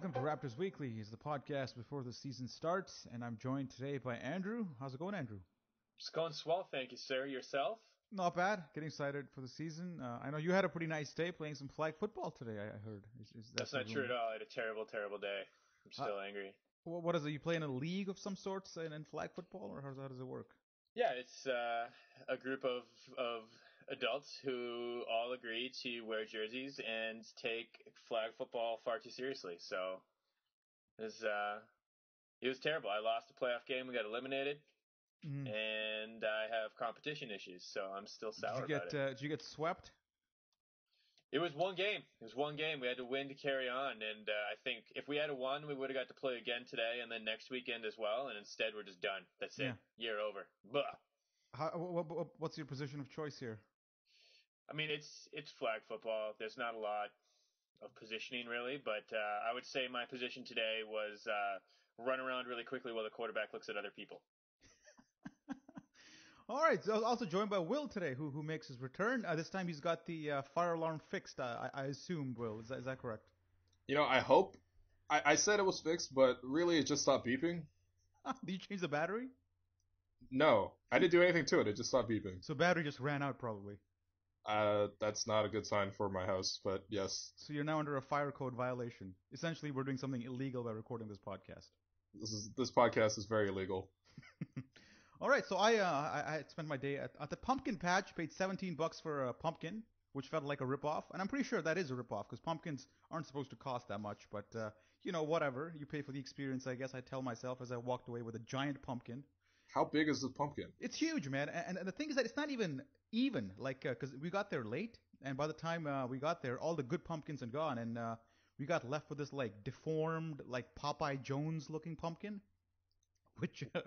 Welcome to Raptors Weekly. It's the podcast before the season starts, and I'm joined today by Andrew. How's it going, Andrew? It's going swell, thank you, sir. Yourself? Not bad. Getting excited for the season. I know you had a pretty nice day playing some flag football today, I heard. That's not true at all. I had a terrible, terrible day. I'm still angry. What is it? You play in a league of some sorts in flag football, or how does it work? Yeah, it's a group of adults who all agree to wear jerseys and take flag football far too seriously. So it was terrible. I lost a playoff game. We got eliminated. And I have competition issues, so I'm still sour about it. Did you get swept? It was one game. We had to win to carry on, and I think if we had won, we would have got to play again today and then next weekend as well, and instead we're just done. That's it. Year over. What's your position of choice here? I mean, it's flag football. There's not a lot of positioning, really, but I would say my position today was run around really quickly while the quarterback looks at other people. All right. So I was also joined by Will today, who makes his return. This time he's got the fire alarm fixed. I assume, Will. Is that correct? You know, I hope. I said it was fixed, but really it just stopped beeping. Did you change the battery? No, I didn't do anything to it. It just stopped beeping. So battery just ran out, probably. That's not a good sign for my house, but yes. So you're now under a fire code violation. Essentially, we're doing something illegal by recording this podcast. This podcast is very illegal. All right, so I spent my day at the pumpkin patch, paid $17 for a pumpkin, which felt like a ripoff, and I'm pretty sure that is a ripoff because pumpkins aren't supposed to cost that much. But whatever, you pay for the experience, I guess. I tell myself as I walked away with a giant pumpkin. How big is the pumpkin? It's huge, man. And the thing is that it's not even like because we got there late, and by the time we got there, all the good pumpkins had gone, and we got left with this like deformed, like Popeye Jones looking pumpkin.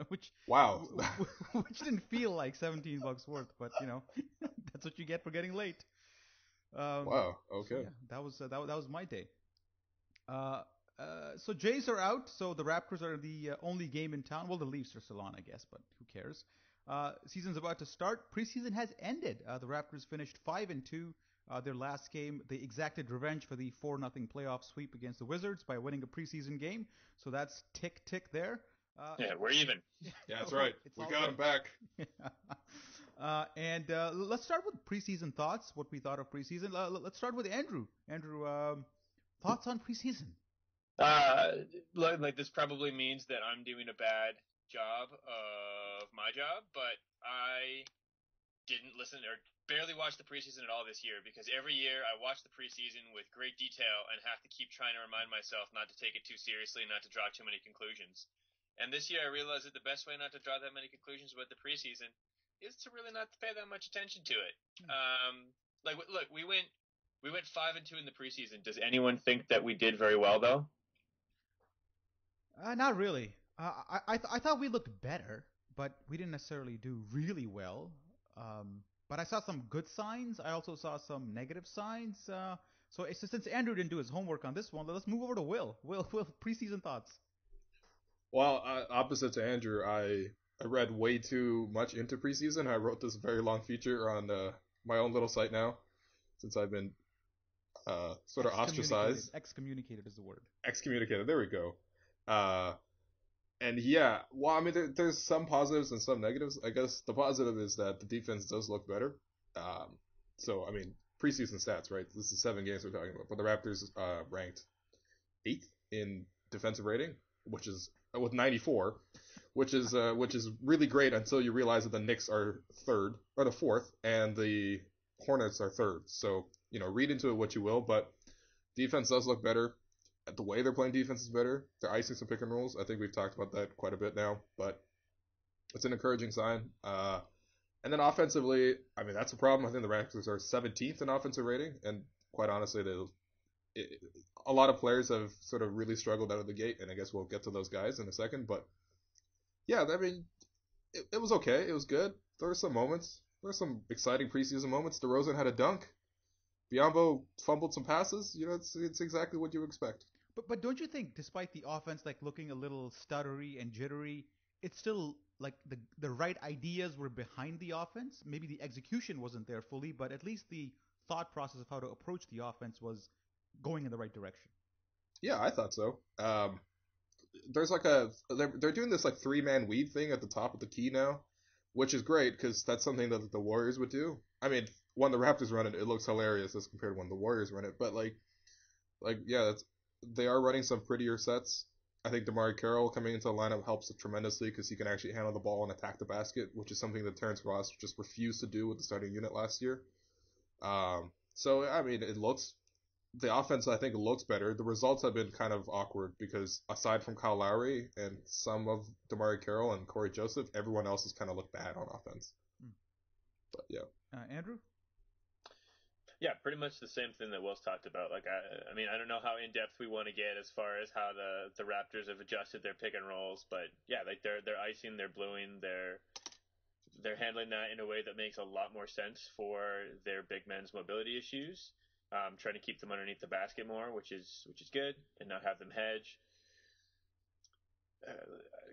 Which wow, which didn't feel like $17 worth, but that's what you get for getting late. Wow. Okay. So that was my day. So Jays are out, so the Raptors are the only game in town. Well, the Leafs are still on, I guess, but who cares? Season's about to start. Preseason has ended. The Raptors finished 5-2. Their last game, they exacted revenge for the 4-0 playoff sweep against the Wizards by winning a preseason game. So that's tick there. We're even. Yeah, that's right. We got him back. And let's start with preseason thoughts, what we thought of preseason. Let's start with Andrew. Andrew, thoughts on preseason? Like this probably means that I'm doing a bad job of my job, but I didn't listen or barely watch the preseason at all this year because every year I watch the preseason with great detail and have to keep trying to remind myself not to take it too seriously and not to draw too many conclusions. And this year I realized that the best way not to draw that many conclusions about the preseason is to really not pay that much attention to it. Look, we went 5-2 in the preseason. Does anyone think that we did very well though? Not really. I thought we looked better, but we didn't necessarily do really well. But I saw some good signs. I also saw some negative signs. So since Andrew didn't do his homework on this one, let's move over to Will. Will, preseason thoughts. Well, opposite to Andrew, I read way too much into preseason. I wrote this very long feature on my own little site now, since I've been sort of ostracized. Excommunicated is the word. Excommunicated. There we go. And yeah, well, I mean, there's some positives and some negatives. I guess the positive is that the defense does look better. So, I mean, preseason stats, right? This is 7 games we're talking about. But the Raptors ranked 8th in defensive rating, which is with 94, which is really great until you realize that the Knicks are 3rd or the 4th, and the Hornets are 3rd. So, read into it what you will, but defense does look better. The way they're playing defense is better. They're icing some pick and rolls. I think we've talked about that quite a bit now, but it's an encouraging sign. And then offensively, I mean, that's a problem. I think the Raptors are 17th in offensive rating, and quite honestly, a lot of players have sort of really struggled out of the gate, and I guess we'll get to those guys in a second. But yeah, I mean, it was okay. It was good. There were some moments. There were some exciting preseason moments. DeRozan had a dunk. Biyombo fumbled some passes. It's exactly what you expect. But don't you think, despite the offense like looking a little stuttery and jittery, it's still like the right ideas were behind the offense? Maybe the execution wasn't there fully, but at least the thought process of how to approach the offense was going in the right direction. Yeah, I thought so. There's like they're doing this like 3-man weave thing at the top of the key now, which is great because that's something that the Warriors would do. I mean, when the Raptors run it, it looks hilarious as compared to when the Warriors run it. But yeah, they are running some prettier sets. I think DeMar Carroll coming into the lineup helps tremendously because he can actually handle the ball and attack the basket, which is something that Terrence Ross just refused to do with the starting unit last year. So I mean, the offense I think looks better. The results have been kind of awkward because aside from Kyle Lowry and some of DeMar Carroll and Corey Joseph, everyone else has kind of looked bad on offense. But yeah. Andrew? Yeah, pretty much the same thing that Will's talked about. Like, I mean, I don't know how in depth we want to get as far as how the Raptors have adjusted their pick and rolls, but yeah, like they're icing, they're bluing, they're handling that in a way that makes a lot more sense for their big men's mobility issues. Trying to keep them underneath the basket more, which is good, and not have them hedge.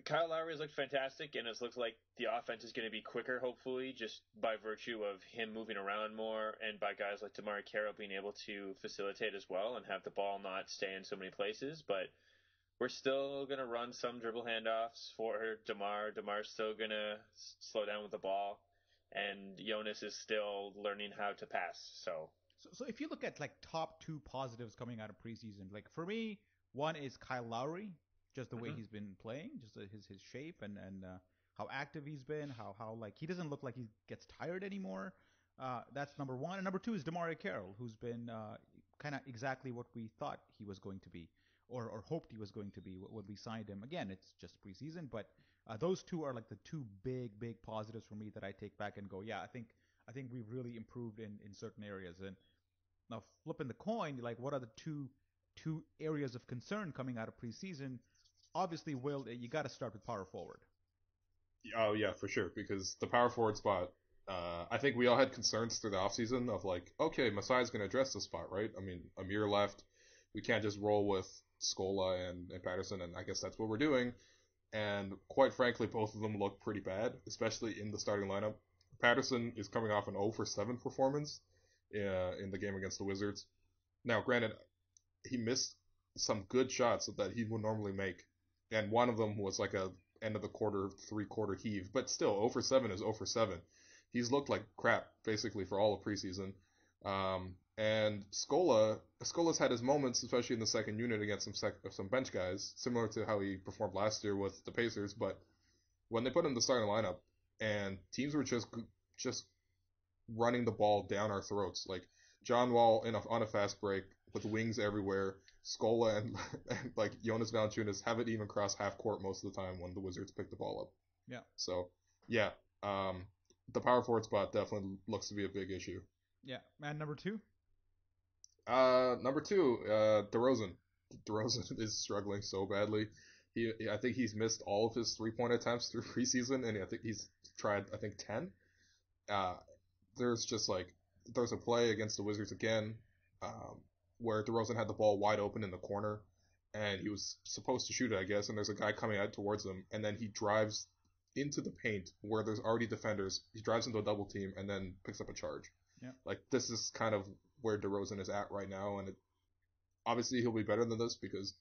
Kyle Lowry has looked fantastic, and it's looked like the offense is going to be quicker, hopefully, just by virtue of him moving around more and by guys like DeMar Carroll being able to facilitate as well and have the ball not stay in so many places. But we're still going to run some dribble handoffs for DeMar. DeMar's still going to slow down with the ball, and Jonas is still learning how to pass. So if you look at like top 2 positives coming out of preseason, like for me, one is Kyle Lowry, just the way he's been playing, just his shape and how active he's been, how like he doesn't look like he gets tired anymore. That's number one. And number two is DeMar Carroll, who's been kind of exactly what we thought he was going to be, or hoped he was going to be when we signed him. Again, it's just preseason, but those two are like the two big positives for me that I take back and go, yeah, I think we've really improved in certain areas. And now flipping the coin, like what are the two areas of concern coming out of preseason? Obviously, Will, you got to start with power forward. Oh yeah, for sure. Because the power forward spot, I think we all had concerns through the offseason of like, okay, Masai's going to address the spot, right? I mean, Amir left. We can't just roll with Scola and Patterson, and I guess that's what we're doing. And quite frankly, both of them look pretty bad, especially in the starting lineup. Patterson is coming off an 0 for 7 performance in the game against the Wizards. Now, granted, he missed some good shots that he would normally make, and one of them was like a end of the quarter, 3-quarter heave. But still, 0 for 7 is 0 for 7. He's looked like crap basically for all of preseason. And Scola's had his moments, especially in the second unit against some bench guys, similar to how he performed last year with the Pacers. But when they put him in the starting lineup, and teams were just running the ball down our throats, like John Wall on a fast break with wings everywhere. Scola and like Jonas Valanciunas haven't even crossed half court most of the time when the Wizards pick the ball up. Yeah. So yeah, the power forward spot definitely looks to be a big issue. Yeah, and number two. Number two, DeRozan. DeRozan is struggling so badly. I think he's missed all of his 3-point attempts through preseason, and I think he's tried 10. There's a play against the Wizards again, where DeRozan had the ball wide open in the corner, and he was supposed to shoot it, I guess, and there's a guy coming out towards him, and then he drives into the paint where there's already defenders. He drives into a double team and then picks up a charge. Yeah. Like, this is kind of where DeRozan is at right now, and obviously he'll be better than this because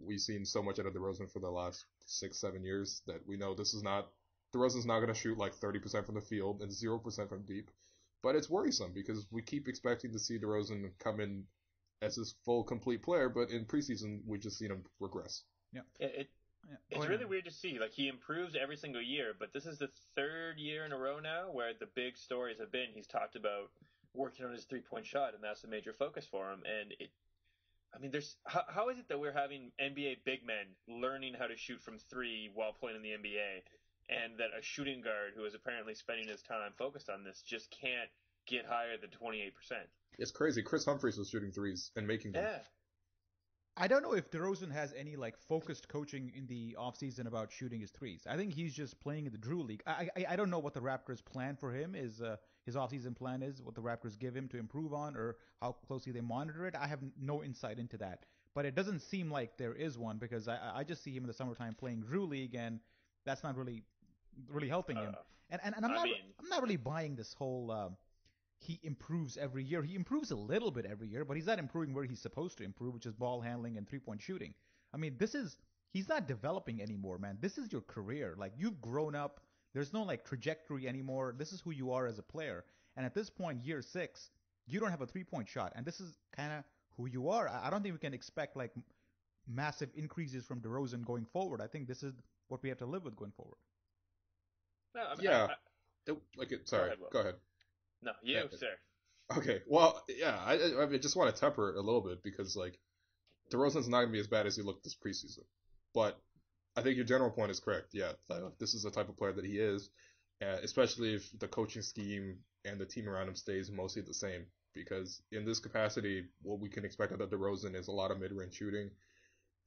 we've seen so much out of DeRozan for the last 6-7 years that we know DeRozan's not going to shoot like 30% from the field and 0% from deep. But it's worrisome because we keep expecting to see DeRozan come in as this full, complete player, but in preseason, we've just seen him regress. Yeah. It's really weird to see. Like, he improves every single year, but this is the third year in a row now where the big stories have been he's talked about working on his 3-point shot, and that's a major focus for him. And how is it that we're having NBA big men learning how to shoot from 3 while playing in the NBA, and that a shooting guard who is apparently spending his time focused on this just can't get higher than 28%? It's crazy. Chris Humphries was shooting threes and making them. Yeah. I don't know if DeRozan has any like focused coaching in the offseason about shooting his threes. I think he's just playing in the Drew League. I don't know what the Raptors' plan for him is. His offseason plan is what the Raptors give him to improve on, or how closely they monitor it. I have no insight into that. But it doesn't seem like there is one because I just see him in the summertime playing Drew League, and that's not really helping him. And I'm not really buying this whole he improves every year. He improves a little bit every year, but he's not improving where he's supposed to improve, which is ball handling and three-point shooting. I mean, he's not developing anymore, man. This is your career. Like, you've grown up. There's no like trajectory anymore. This is who you are as a player. And at this point, year 6, you don't have a three-point shot, and this is kind of who you are. I don't think we can expect like massive increases from DeRozan going forward. I think this is what we have to live with going forward. No, I mean, Yeah. Sorry, Go ahead. No, you, Yeah. sir. Okay, well, yeah, I just want to temper it a little bit because, like, DeRozan's not going to be as bad as he looked this preseason. But I think your general point is correct. Yeah, this is the type of player that he is, especially if the coaching scheme and the team around him stays mostly the same. Because in this capacity, what we can expect out of DeRozan is a lot of mid-range shooting.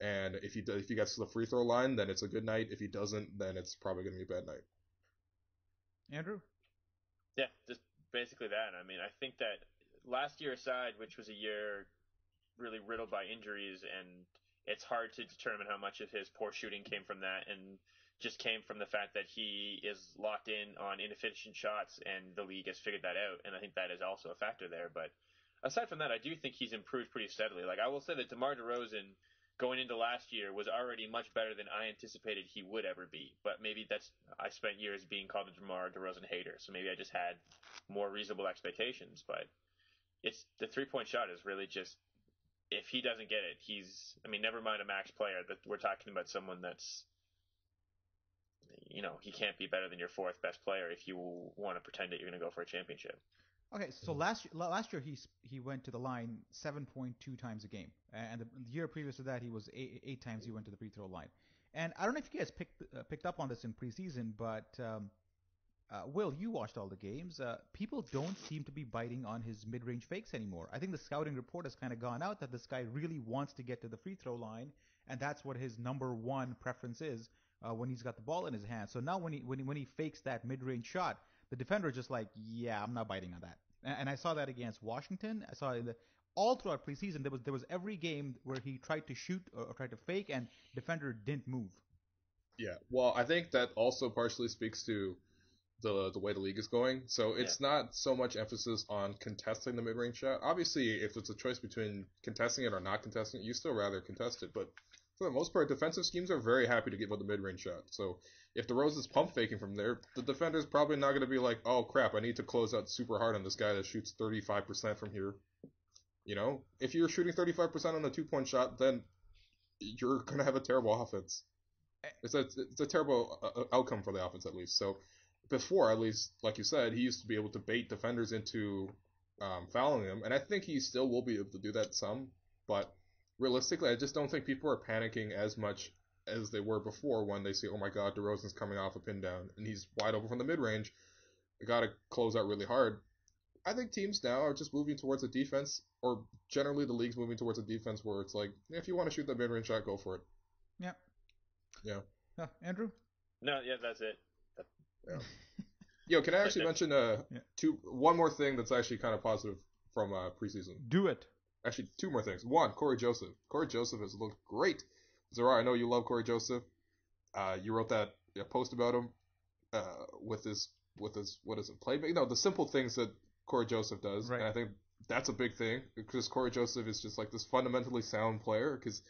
And if he gets to the free throw line, then it's a good night. If he doesn't, then it's probably going to be a bad night. Andrew? Yeah, just basically that. I mean, I think that last year aside, which was a year really riddled by injuries, and it's hard to determine how much of his poor shooting came from that and just came from the fact that he is locked in on inefficient shots, and the league has figured that out, and I think that is also a factor there. But aside from that, I do think he's improved pretty steadily. Like, I will say that DeMar DeRozan going into last year was already much better than I anticipated he would ever be. But maybe I spent years being called a DeMar DeRozan hater, so maybe I just had more reasonable expectations. But it's the 3-point shot is really just, if he doesn't get it, never mind a max player, that we're talking about someone that's, he can't be better than your 4th best player if you want to pretend that you're going to go for a championship. Okay, so last year he went to the line 7.2 times a game, and the year previous to that he was 8 times he went to the free throw line. And I don't know if you guys picked up on this in preseason, but Will, you watched all the games. People don't seem to be biting on his mid-range fakes anymore. I think the scouting report has kind of gone out that this guy really wants to get to the free throw line, and that's what his number one preference is when he's got the ball in his hand. So now when he fakes that mid-range shot, the defender is just like, yeah, I'm not biting on that. And I saw that against Washington. I saw it all throughout preseason. There was every game where he tried to shoot or tried to fake, and defender didn't move. Yeah, well, I think that also partially speaks to the way the league is going. So it's not so much emphasis on contesting the mid-range shot. Obviously, if it's a choice between contesting it or not contesting it, you still rather contest it. But for the most part, defensive schemes are very happy to give up the mid-range shot. So if DeRozan's pump faking from there, the defender's probably not going to be like, oh crap, I need to close out super hard on this guy that shoots 35% from here. If you're shooting 35% on the 2-point shot, then you're going to have a terrible offense. It's a terrible outcome for the offense, at least. So before, at least, like you said, he used to be able to bait defenders into fouling him, and I think he still will be able to do that some, but realistically, I just don't think people are panicking as much as they were before when they say, oh my god, DeRozan's coming off a pin down, and he's wide open from the mid-range, I gotta close out really hard. I think teams now are just moving towards a defense, or generally the league's moving towards a defense where it's like, if you want to shoot the mid-range shot, go for it. Yeah. Yeah. Andrew? No, yeah, that's it. Yeah. Yo, can I actually mention one more thing that's actually kind of positive from preseason? Do it. Actually, 2 more things. One, Corey Joseph. Corey Joseph has looked great. Zarar, I know you love Corey Joseph. You wrote that post about him with his what is it, playmaking? No, the simple things that Corey Joseph does, right. And I think that's a big thing because Corey Joseph is just like this fundamentally sound player because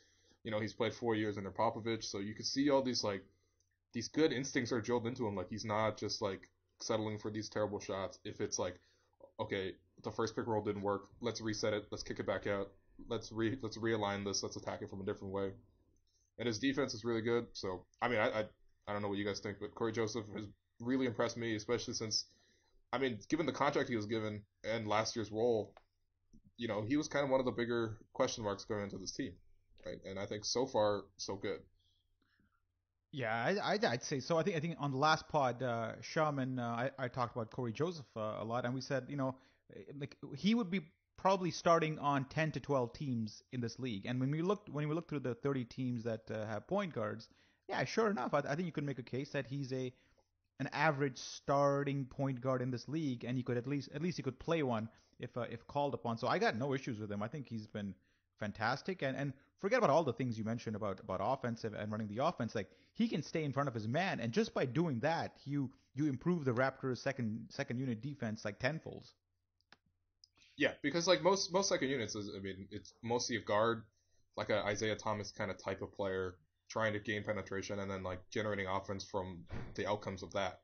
he's played 4 years under Popovich, so you can see all these these good instincts are drilled into him. Like, he's not just like settling for these terrible shots. If it's like, okay, the first pick roll didn't work, let's reset it, let's kick it back out, let's realign this, let's attack it from a different way. And his defense is really good. So I mean, I don't know what you guys think, but Corey Joseph has really impressed me, especially since, I mean, given the contract he was given and last year's role, he was kind of one of the bigger question marks going into this team, right? And I think so far so good. Yeah, I'd say so. I think on the last pod, Shum and I talked about Corey Joseph a lot, and we said, like, he would be probably starting on 10 to 12 teams in this league. And when we looked through the 30 teams that have point guards, yeah, sure enough, I think you could make a case that he's an average starting point guard in this league, and you could at least he could play one if called upon. So I got no issues with him. I think he's been fantastic, and forget about all the things you mentioned about offensive and running the offense. Like, he can stay in front of his man, and just by doing that, you improve the Raptors' second unit defense like tenfolds. Yeah, because like most second units is, I mean, it's mostly a guard, like a Isaiah Thomas kind of type of player, trying to gain penetration and then like generating offense from the outcomes of that.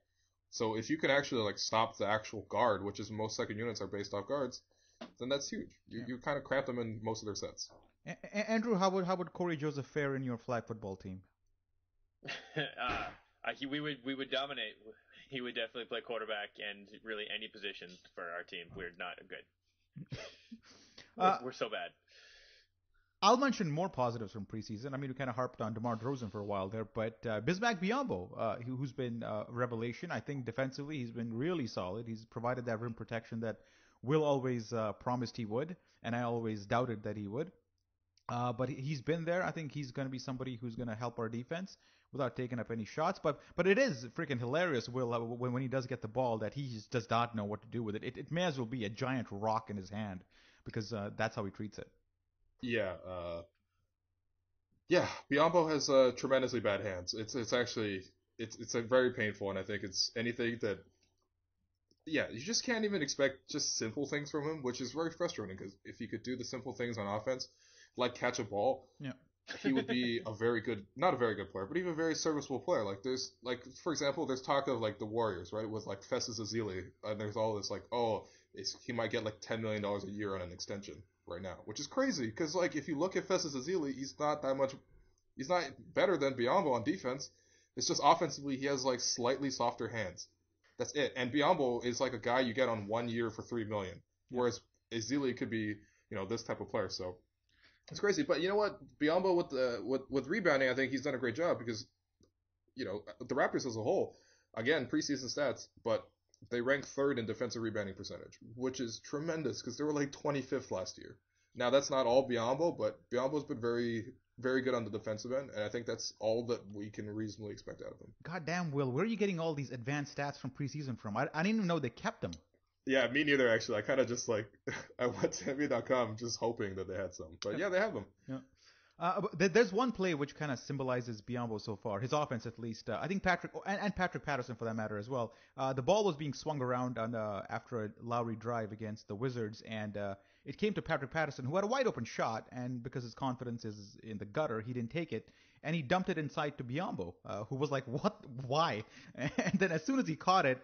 So if you can actually like stop the actual guard, which is most second units are based off guards, then that's huge. You Yeah. you kind of cramp them in most of their sets. Andrew, how would Corey Joseph fare in your flag football team? We would dominate. He would definitely play quarterback and really any position for our team. We're not good. Uh, We're so bad. I'll mention more positives from preseason. I mean, we kind of harped on DeMar DeRozan for a while there, but Bismack Biyombo, who's been a revelation. I think defensively he's been really solid. He's provided that rim protection that Will always promised he would, and I always doubted that he would. But he's been there. I think he's going to be somebody who's going to help our defense without taking up any shots. But it is freaking hilarious, Will, when he does get the ball, that he just does not know what to do with it. It may as well be a giant rock in his hand because that's how he treats it. Yeah, yeah. Biombo has tremendously bad hands. It's actually it's a very painful, and I think it's anything that yeah, you just can't even expect just simple things from him, which is very frustrating because if he could do the simple things on offense, like catch a ball, Yeah. he would be a very good, not a very good player, but even a very serviceable player. Like there's like for example, there's talk of like the Warriors, right, with like Festus Ezeli, and there's all this like, oh, he might get like $10 million a year on an extension right now, which is crazy because like if you look at Festus Ezeli, he's not that much, he's not better than Biombo on defense. It's just offensively he has like slightly softer hands. That's it. And Biombo is like a guy you get on 1 year for $3 million, Yeah. whereas Ezeli could be this type of player. So it's crazy, but you know what? Biombo with rebounding, I think he's done a great job because the Raptors as a whole, again preseason stats, but they rank third in defensive rebounding percentage, which is tremendous because they were like 25th last year. Now that's not all Biombo, but Biombo's been very very good on the defensive end, and I think that's all that we can reasonably expect out of him. God damn, Will, where are you getting all these advanced stats from preseason from? I didn't even know they kept them. Yeah, me neither actually. I kind of just like I went to NBA.com just hoping that they had some, but yeah, they have them. Yeah. But there's one play which kind of symbolizes Biombo so far, his offense at least. I think Patrick and Patrick Patterson for that matter as well. The ball was being swung around after a Lowry drive against the Wizards, and it came to Patrick Patterson, who had a wide open shot, and because his confidence is in the gutter, he didn't take it, and he dumped it inside to Biombo, who was like, "What? Why?" And then as soon as he caught it,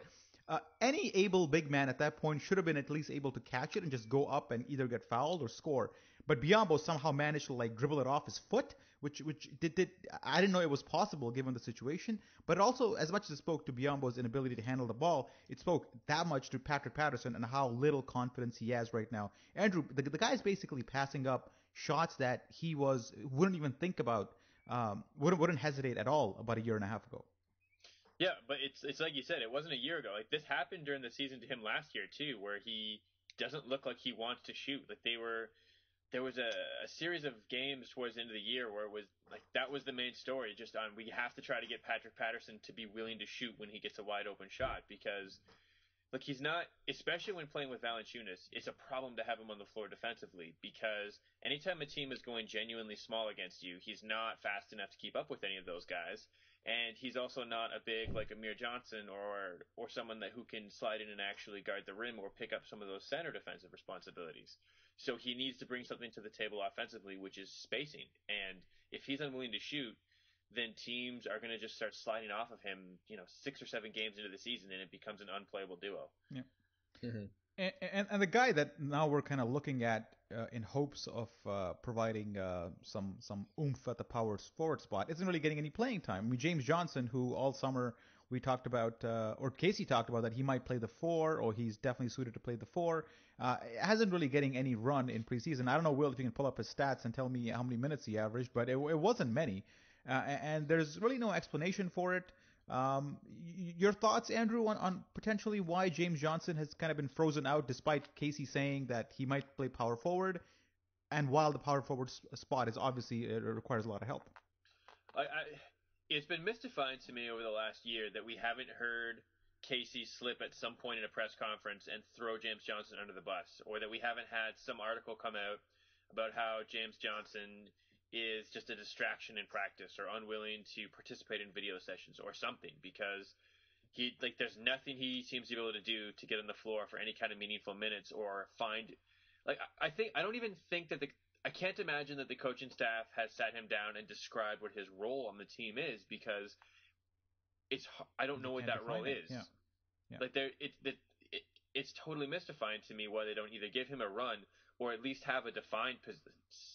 any able big man at that point should have been at least able to catch it and just go up and either get fouled or score. But Biombo somehow managed to like dribble it off his foot, which did I didn't know it was possible given the situation. But also, as much as it spoke to Biombo's inability to handle the ball, it spoke that much to Patrick Patterson and how little confidence he has right now. Andrew, the guy's basically passing up shots that he wouldn't even think about, wouldn't hesitate at all about a year and a half ago. Yeah, but it's like you said, it wasn't a year ago. Like this happened during the season to him last year too, where he doesn't look like he wants to shoot. Like there was a series of games towards the end of the year where it was like that was the main story. Just on we have to try to get Patrick Patterson to be willing to shoot when he gets a wide open shot because look, he's not, especially when playing with Valanciunas, it's a problem to have him on the floor defensively because anytime a team is going genuinely small against you, he's not fast enough to keep up with any of those guys. And he's also not a big like Amir Johnson or someone who can slide in and actually guard the rim or pick up some of those center defensive responsibilities. So he needs to bring something to the table offensively, which is spacing. And if he's unwilling to shoot, then teams are going to just start sliding off of him, 6 or 7 games into the season, and it becomes an unplayable duo. Yeah. Mm-hmm. And the guy that now we're kind of looking at in hopes of providing some oomph at the power forward spot isn't really getting any playing time. I mean, James Johnson, who all summer we talked about, or Casey talked about that he might play the 4, or he's definitely suited to play the 4, hasn't really getting any run in preseason. I don't know, Will, if you can pull up his stats and tell me how many minutes he averaged, but it wasn't many. And there's really no explanation for it. Your thoughts, Andrew, on potentially why James Johnson has kind of been frozen out despite Casey saying that he might play power forward, and while the power forward spot is obviously it requires a lot of help. It's been mystifying to me over the last year that we haven't heard Casey slip at some point in a press conference and throw James Johnson under the bus, or that we haven't had some article come out about how James Johnson is just a distraction in practice or unwilling to participate in video sessions or something because there's nothing he seems to be able to do to get on the floor for any kind of meaningful minutes or find Like I don't even think that I can't imagine that the coaching staff has sat him down and described what his role on the team is, because I don't know what that role is. Yeah. Yeah. Like it's totally mystifying to me why they don't either give him a run or at least have a defined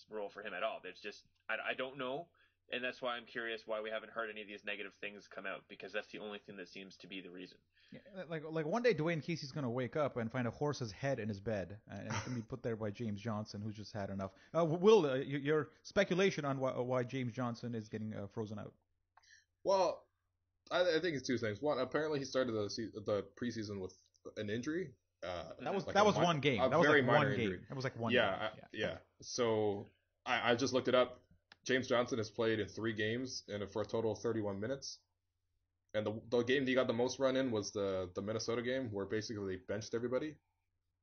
role for him at all. There's just I don't know, and that's why I'm curious why we haven't heard any of these negative things come out, because that's the only thing that seems to be the reason. Yeah, like one day Dwayne Casey's gonna wake up and find a horse's head in his bed, and it's gonna be put there by James Johnson, who's just had enough. Will, your speculation on why James Johnson is getting frozen out? Well, I think it's two things. One, apparently he started the preseason with an injury. That was one game. That was like one game. That was like one game. Yeah. So I just looked it up. James Johnson has played in 3 games and for a total of 31 minutes. And the game he got the most run in was the Minnesota game, where basically they benched everybody.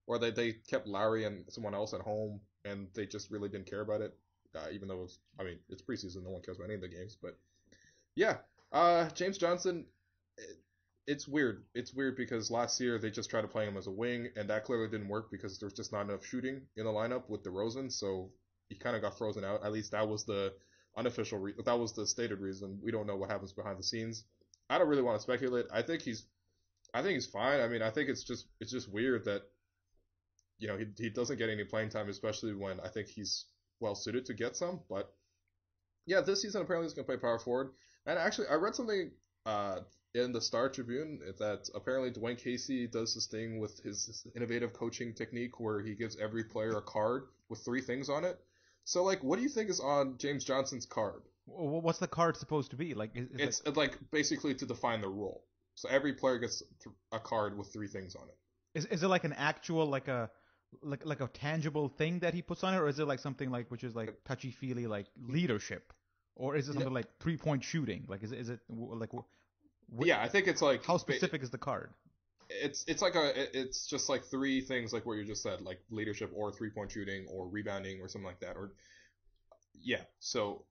Or they kept Lowry and someone else at home, and they just really didn't care about it. Even though it's preseason, no one cares about any of the games. But yeah, James Johnson, it's weird. It's weird because last year they just tried to play him as a wing, and that clearly didn't work because there's just not enough shooting in the lineup with DeRozan, so he kind of got frozen out. At least that was the unofficial that was the stated reason. We don't know what happens behind the scenes. I don't really want to speculate. I think he's fine. I mean, I think it's just weird that he doesn't get any playing time, especially when I think he's well suited to get some. But yeah, this season apparently he's gonna play power forward. And actually, I read something in the Star Tribune that apparently Dwayne Casey does this thing with his innovative coaching technique where he gives every player a card with 3 things on it. So, like, what do you think is on James Johnson's card? What's the card supposed to be? Like, it's like basically to define the role. So every player gets a card with 3 things on it. Is it like an actual like a tangible thing that he puts on it, or is it like something like which is like touchy feely like leadership, or is it something like 3-point shooting? Like is it like yeah, I think it's like how specific is the card? It's just like 3 things like what you just said, like leadership or 3-point shooting or rebounding or something like that. Or yeah, so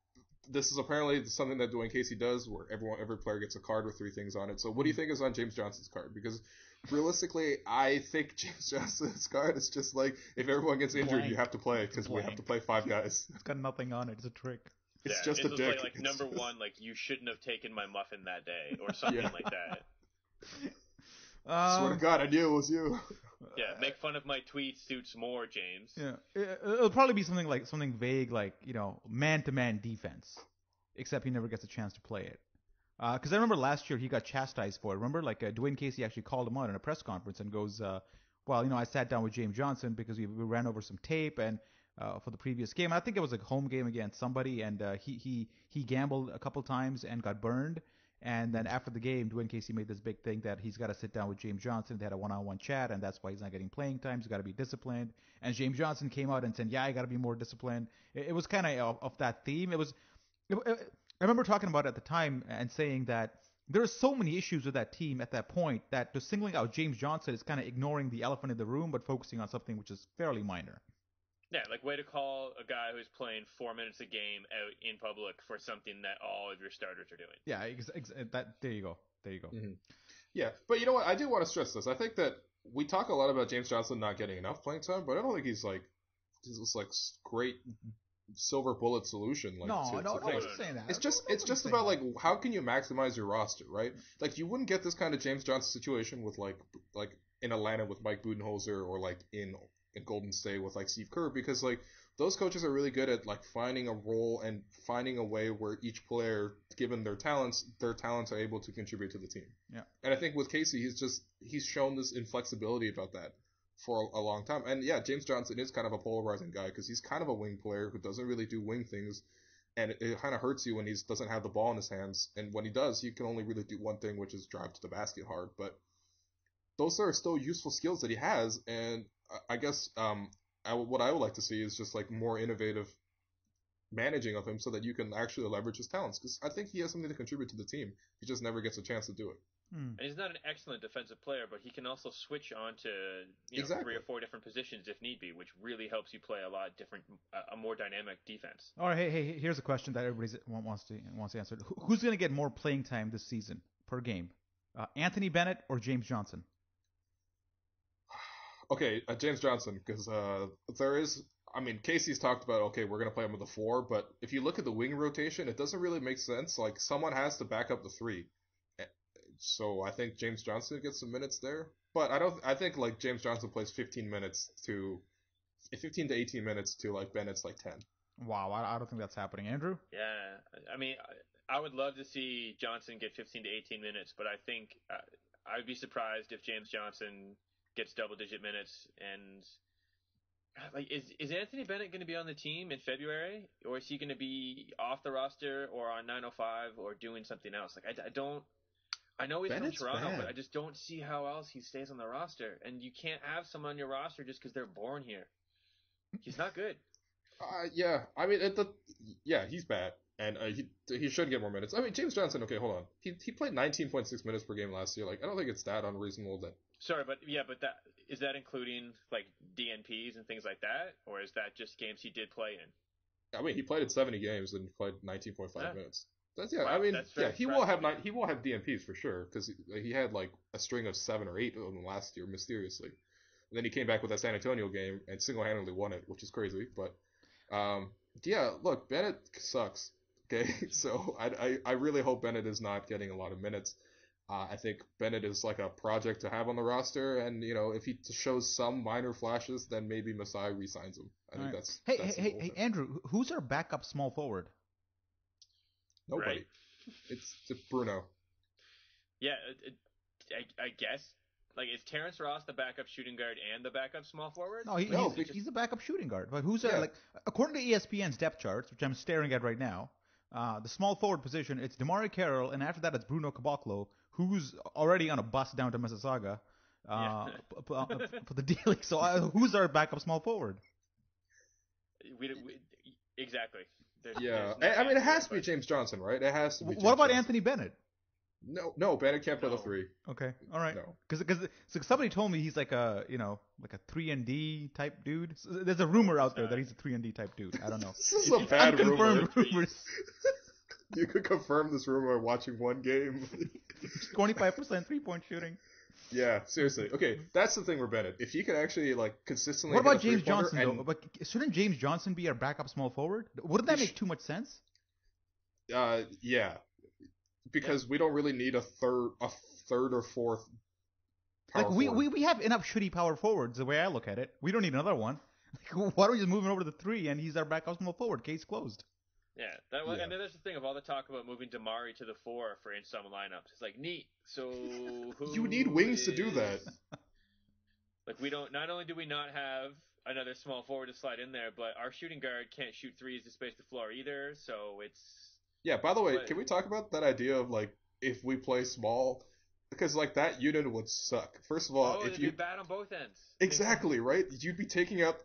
this is apparently something that Dwayne Casey does, where every player gets a card with 3 things on it. So what do you think is on James Johnson's card? Because realistically, I think James Johnson's card is just like, if everyone gets injured, you have to play because we have to play 5 guys. It's got nothing on it. It's a trick. It's just a dick. Like number 1, like you shouldn't have taken my muffin that day, or something like that. Swear to God, I knew it was you. Yeah, make fun of my tweet suits more, James. Yeah, it'll probably be something vague, like man-to-man defense, except he never gets a chance to play it. Because I remember last year he got chastised for it. Remember, like Dwayne Casey actually called him out in a press conference and goes, "Well, I sat down with James Johnson because we ran over some tape and for the previous game. I think it was a home game against somebody, and he gambled a couple times and got burned." And then after the game, Dwayne Casey made this big thing that he's got to sit down with James Johnson. They had a one-on-one chat, and that's why he's not getting playing time. He's got to be disciplined. And James Johnson came out and said, "Yeah, I got to be more disciplined." It was kind of that theme. I remember talking about it at the time and saying that there are so many issues with that team at that point that just singling out James Johnson is kind of ignoring the elephant in the room, but focusing on something which is fairly minor. Yeah, like way to call a guy who's playing 4 minutes a game out in public for something that all of your starters are doing. Yeah, there you go. Mm-hmm. Yeah, but you know what? I do want to stress this. I think that we talk a lot about James Johnson not getting enough playing time, but I don't think he's this great silver bullet solution. Like, no, I wasn't saying that. It's just about like how can you maximize your roster, right? Like you wouldn't get this kind of James Johnson situation with like in Atlanta with Mike Budenholzer, or like in Golden State with like Steve Kerr, because like those coaches are really good at like finding a role and finding a way where each player, given their talents are able to contribute to the team. Yeah. And I think with Casey, he's shown this inflexibility about that for a long time. And yeah, James Johnson is kind of a polarizing guy because he's kind of a wing player who doesn't really do wing things, and it kind of hurts you when he doesn't have the ball in his hands. And when he does, he can only really do one thing, which is drive to the basket hard. But those are still useful skills that he has, and I guess what I would like to see is just like more innovative managing of him so that you can actually leverage his talents, because I think he has something to contribute to the team. He just never gets a chance to do it. And he's not an excellent defensive player, but he can also switch on to exactly. 3 or 4 different positions if need be, which really helps you play a more dynamic defense. All right, hey, here's a question that everybody wants to answer. Who's going to get more playing time this season per game? Anthony Bennett or James Johnson? okay, James Johnson, because there is. I mean, Casey's talked about, okay, we're going to play him with the 4, but if you look at the wing rotation, it doesn't really make sense. Like, someone has to back up the 3. So I think James Johnson gets some minutes there. But I think, like, James Johnson plays 15 to 18 minutes to, like, Bennett's, like, 10. Wow, I don't think that's happening. Andrew? Yeah, I mean, I would love to see Johnson get 15 to 18 minutes, but I think I would be surprised if James Johnson gets double-digit minutes. And like, is Anthony Bennett going to be on the team in February, or is he going to be off the roster or on 905 or doing something else? Like, I don't. I know he's Bennett's from Toronto, bad. but I just don't see how else he stays on the roster. And you can't have someone on your roster just because they're born here. He's not good. Yeah, I mean, he's bad, and he should get more minutes. I mean, James Johnson. Okay, hold on. He played 19.6 minutes per game last year. Like, I don't think it's that unreasonable that. Sorry, but that including like DNPs and things like that, or is that just games he did play in? I mean, he played in 70 games and played 19.5 minutes. That's Wow, I mean, he will have impressive. he will have DNPs for sure because he had like a string of 7 or 8 of them last year mysteriously. And then he came back with that San Antonio game and single-handedly won it, which is crazy. But yeah, look, Bennett sucks. Okay, so I really hope Bennett is not getting a lot of minutes. I think Bennett is like a project to have on the roster, and if he shows some minor flashes, then maybe Masai re-signs him. I think that's the goal Hey, there. Andrew, who's our backup small forward? Nobody. Right. It's Bruno. Yeah, I guess. Like, is Terrence Ross the backup shooting guard and the backup small forward? No, he's a backup shooting guard. But who's Yeah. like according to ESPN's depth charts, which I'm staring at right now, the small forward position it's DeMar Carroll, and after that it's Bruno Caboclo, who's already on a bus down to Mississauga for the D League. So who's our backup small forward? We exactly. Yeah, there's no I mean it answer, has to be but- James Johnson, right? It has to be. What James about Johnson. Anthony Bennett? No, Bennett can't play the No. 3. Okay, all right. No. Because so somebody told me he's like a 3-and-D type dude. So there's a rumor out there that he's a 3-and-D type dude. I don't know. This is a bad rumor. Unconfirmed rumors. You could confirm this rumor watching one game. 25% 3-point shooting. Yeah, seriously. Okay, that's the thing with Bennett. If he could actually like consistently. What hit about a James three-pointer Johnson though? But shouldn't James Johnson be our backup small forward? Wouldn't that make too much sense? Yeah, because we don't really need a third or fourth. Power Like forward. we have enough shitty power forwards the way I look at it. We don't need another one. Like, why don't we just move him over to the 3 and he's our backup small forward? Case closed. Yeah, Yeah. and then there's the thing of all the talk about moving Damari to the 4 for in some lineups. It's like neat. So who You need wings to do is- that. Like, we don't. Not only do we not have another small forward to slide in there, but our shooting guard can't shoot threes to space the floor either. So it's Yeah. By the way, But- can we talk about that idea of like if we play small? Because like that unit would suck. First of all, if it'd you be bad on both ends. exactly right, you'd be taking up,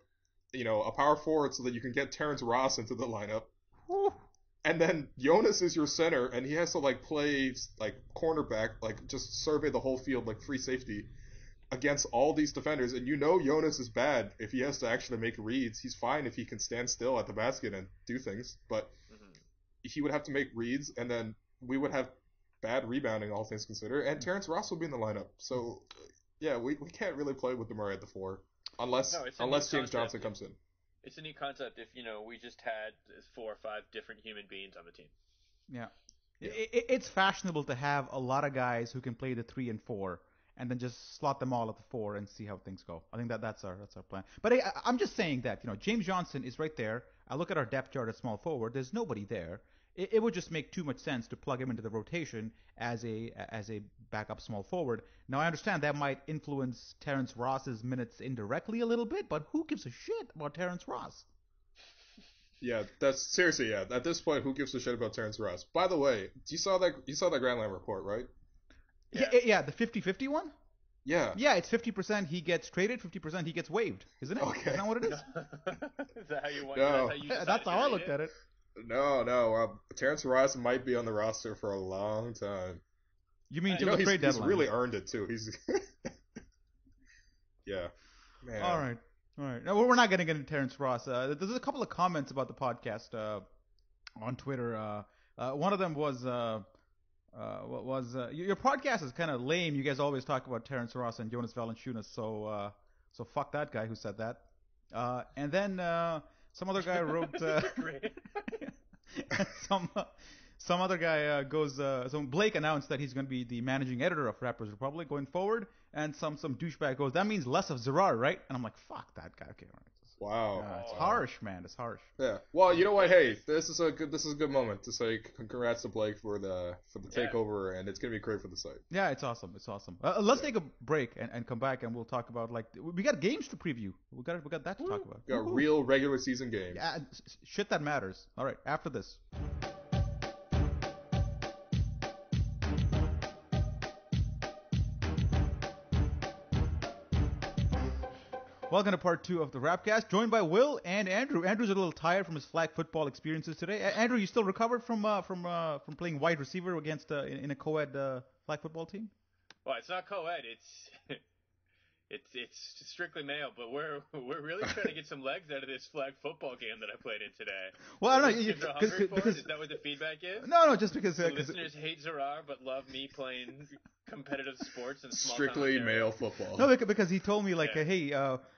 a power forward so that you can get Terrence Ross into the lineup. Whew. And then Jonas is your center, and he has to like play like cornerback, like just survey the whole field like free safety against all these defenders. And Jonas is bad if he has to actually make reads. He's fine if he can stand still at the basket and do things, but Mhm. he would have to make reads, and then we would have bad rebounding, all things considered. And Terrence Ross will be in the lineup, so yeah, we can't really play with DeMar at the 4 unless No, it's a James neat concept. Johnson comes in. It's a neat concept if we just had 4 or 5 different human beings on the team. Yeah. Yeah. It's fashionable to have a lot of guys who can play the 3 and 4, and then just slot them all at the 4 and see how things go. I think that's our plan. But I'm just saying that James Johnson is right there. I look at our depth chart at small forward. There's nobody there. It would just make too much sense to plug him into the rotation as a backup small forward. Now I understand that might influence Terrence Ross's minutes indirectly a little bit, but who gives a shit about Terrence Ross? Yeah, that's seriously. Yeah, at this point, who gives a shit about Terrence Ross? By the way, you saw that Grandland report, right? Yeah, the 50-50 one? Yeah. Yeah, it's 50% he gets traded, 50% he gets waived, isn't it? Okay. Isn't that what it is? Is that how you want? No. That's how you decided That's to how I rate looked at it. No. Terrence Ross might be on the roster for a long time. You mean till the He's trade deadline? really earned it too. He's. Yeah. Man. All right. No, we're not going to get into Terrence Ross. There's a couple of comments about the podcast on Twitter. One of them was your podcast is kind of lame. You guys always talk about Terrence Ross and Jonas Valanciunas. So So fuck that guy who said that. And then some other guy wrote. Some other guy goes. So Blake announced that he's going to be the managing editor of Raptors Republic going forward, and some douchebag goes, that means less of Zarar, right? And I'm like, fuck that guy. Okay, all right. Wow. It's harsh, man. It's harsh. Yeah. Well, you know what? Hey, this is a good moment to say congrats to Blake for the takeover, and it's gonna be great for the site. Yeah, it's awesome. It's awesome. Let's take a break and come back, and we'll talk about we got games to preview. We got that to talk about. We got real regular season games. Yeah, shit that matters. All right, after this. Welcome to part 2 of the Rapcast, joined by Will and Andrew. Andrew's a little tired from his flag football experiences today. Andrew, you still recovered from playing wide receiver against in a co-ed flag football team? Well, it's not co-ed. It's strictly male, but we're really trying to get some legs out of this flag football game that I played in today. Well, I don't know. Because is that what the feedback is? No, just because the listeners hate Zarar but love me playing competitive sports and small strictly male football. No, because he told me hey,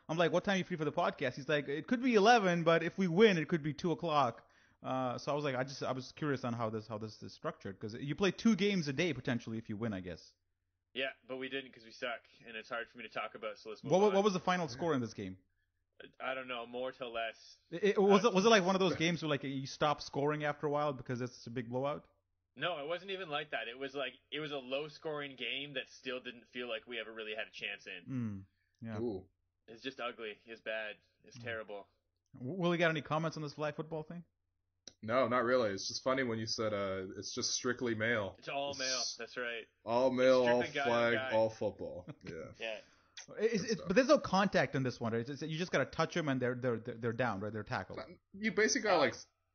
I'm like, what time are you free for the podcast? He's like, it could be 11, but if we win, it could be 2 o'clock. So I was like, I was curious on how this is structured, because you play 2 games a day potentially if you win, I guess. Yeah, but we didn't because we suck, and it's hard for me to talk about. So let's move on. What was the final score in this game? I don't know, more to less. Was it like one of those games where you stop scoring after a while because it's a big blowout? No, it wasn't even like that. It was a low-scoring game that still didn't feel like we ever really had a chance in. Yeah. Ooh. It's just ugly. It's bad. It's terrible. Will you got any comments on this flag football thing? No, not really. It's just funny when you said it's just strictly male. It's all male. That's right. All male, all flag, all football. Yeah. Yeah. But there's no contact in this one, right? You just gotta touch them and they're down, right? They're tackled. You basically gotta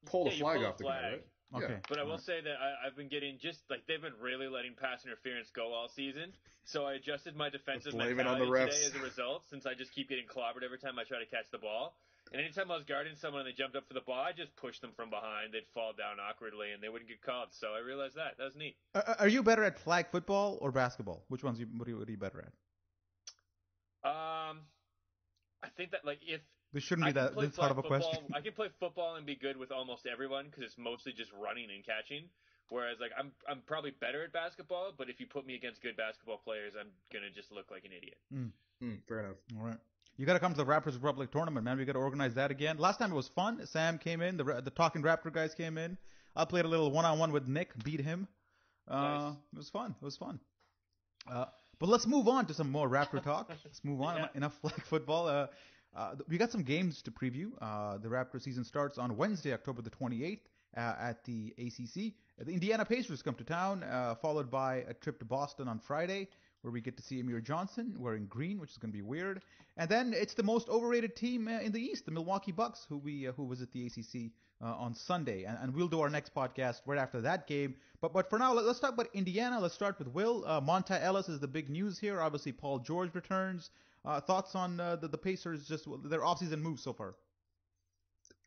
pull the flag off the guy, right? Okay. Yeah. But I will say that I've been getting they've been really letting pass interference go all season. So I adjusted my defensive mentality today as a result, since I just keep getting clobbered every time I try to catch the ball. And anytime I was guarding someone and they jumped up for the ball, I just pushed them from behind. They'd fall down awkwardly and they wouldn't get called. So I realized that was neat. Are you better at flag football or basketball? Which ones what are you better at? I think that if this shouldn't be that this hard of a question. I can play football and be good with almost everyone because it's mostly just running and catching. Whereas I'm probably better at basketball, but if you put me against good basketball players, I'm gonna just look like an idiot. Fair enough. All right. You got to come to the Raptors Republic tournament, man. We got to organize that again. Last time it was fun. Sam came in. The Talking Raptor guys came in. I played a little one-on-one with Nick. Beat him. Nice. It was fun. But let's move on to some more Raptor talk. Let's move on. Yeah. Enough flag football. We got some games to preview. The Raptor season starts on Wednesday, October the 28th at the ACC. The Indiana Pacers come to town, followed by a trip to Boston on Friday, where we get to see Amir Johnson wearing green, which is going to be weird. And then it's the most overrated team in the East, the Milwaukee Bucks, who visit the ACC on Sunday. And we'll do our next podcast right after that game. But for now, let's talk about Indiana. Let's start with Will. Monta Ellis is the big news here. Obviously, Paul George returns. Thoughts on the Pacers, just their offseason moves so far?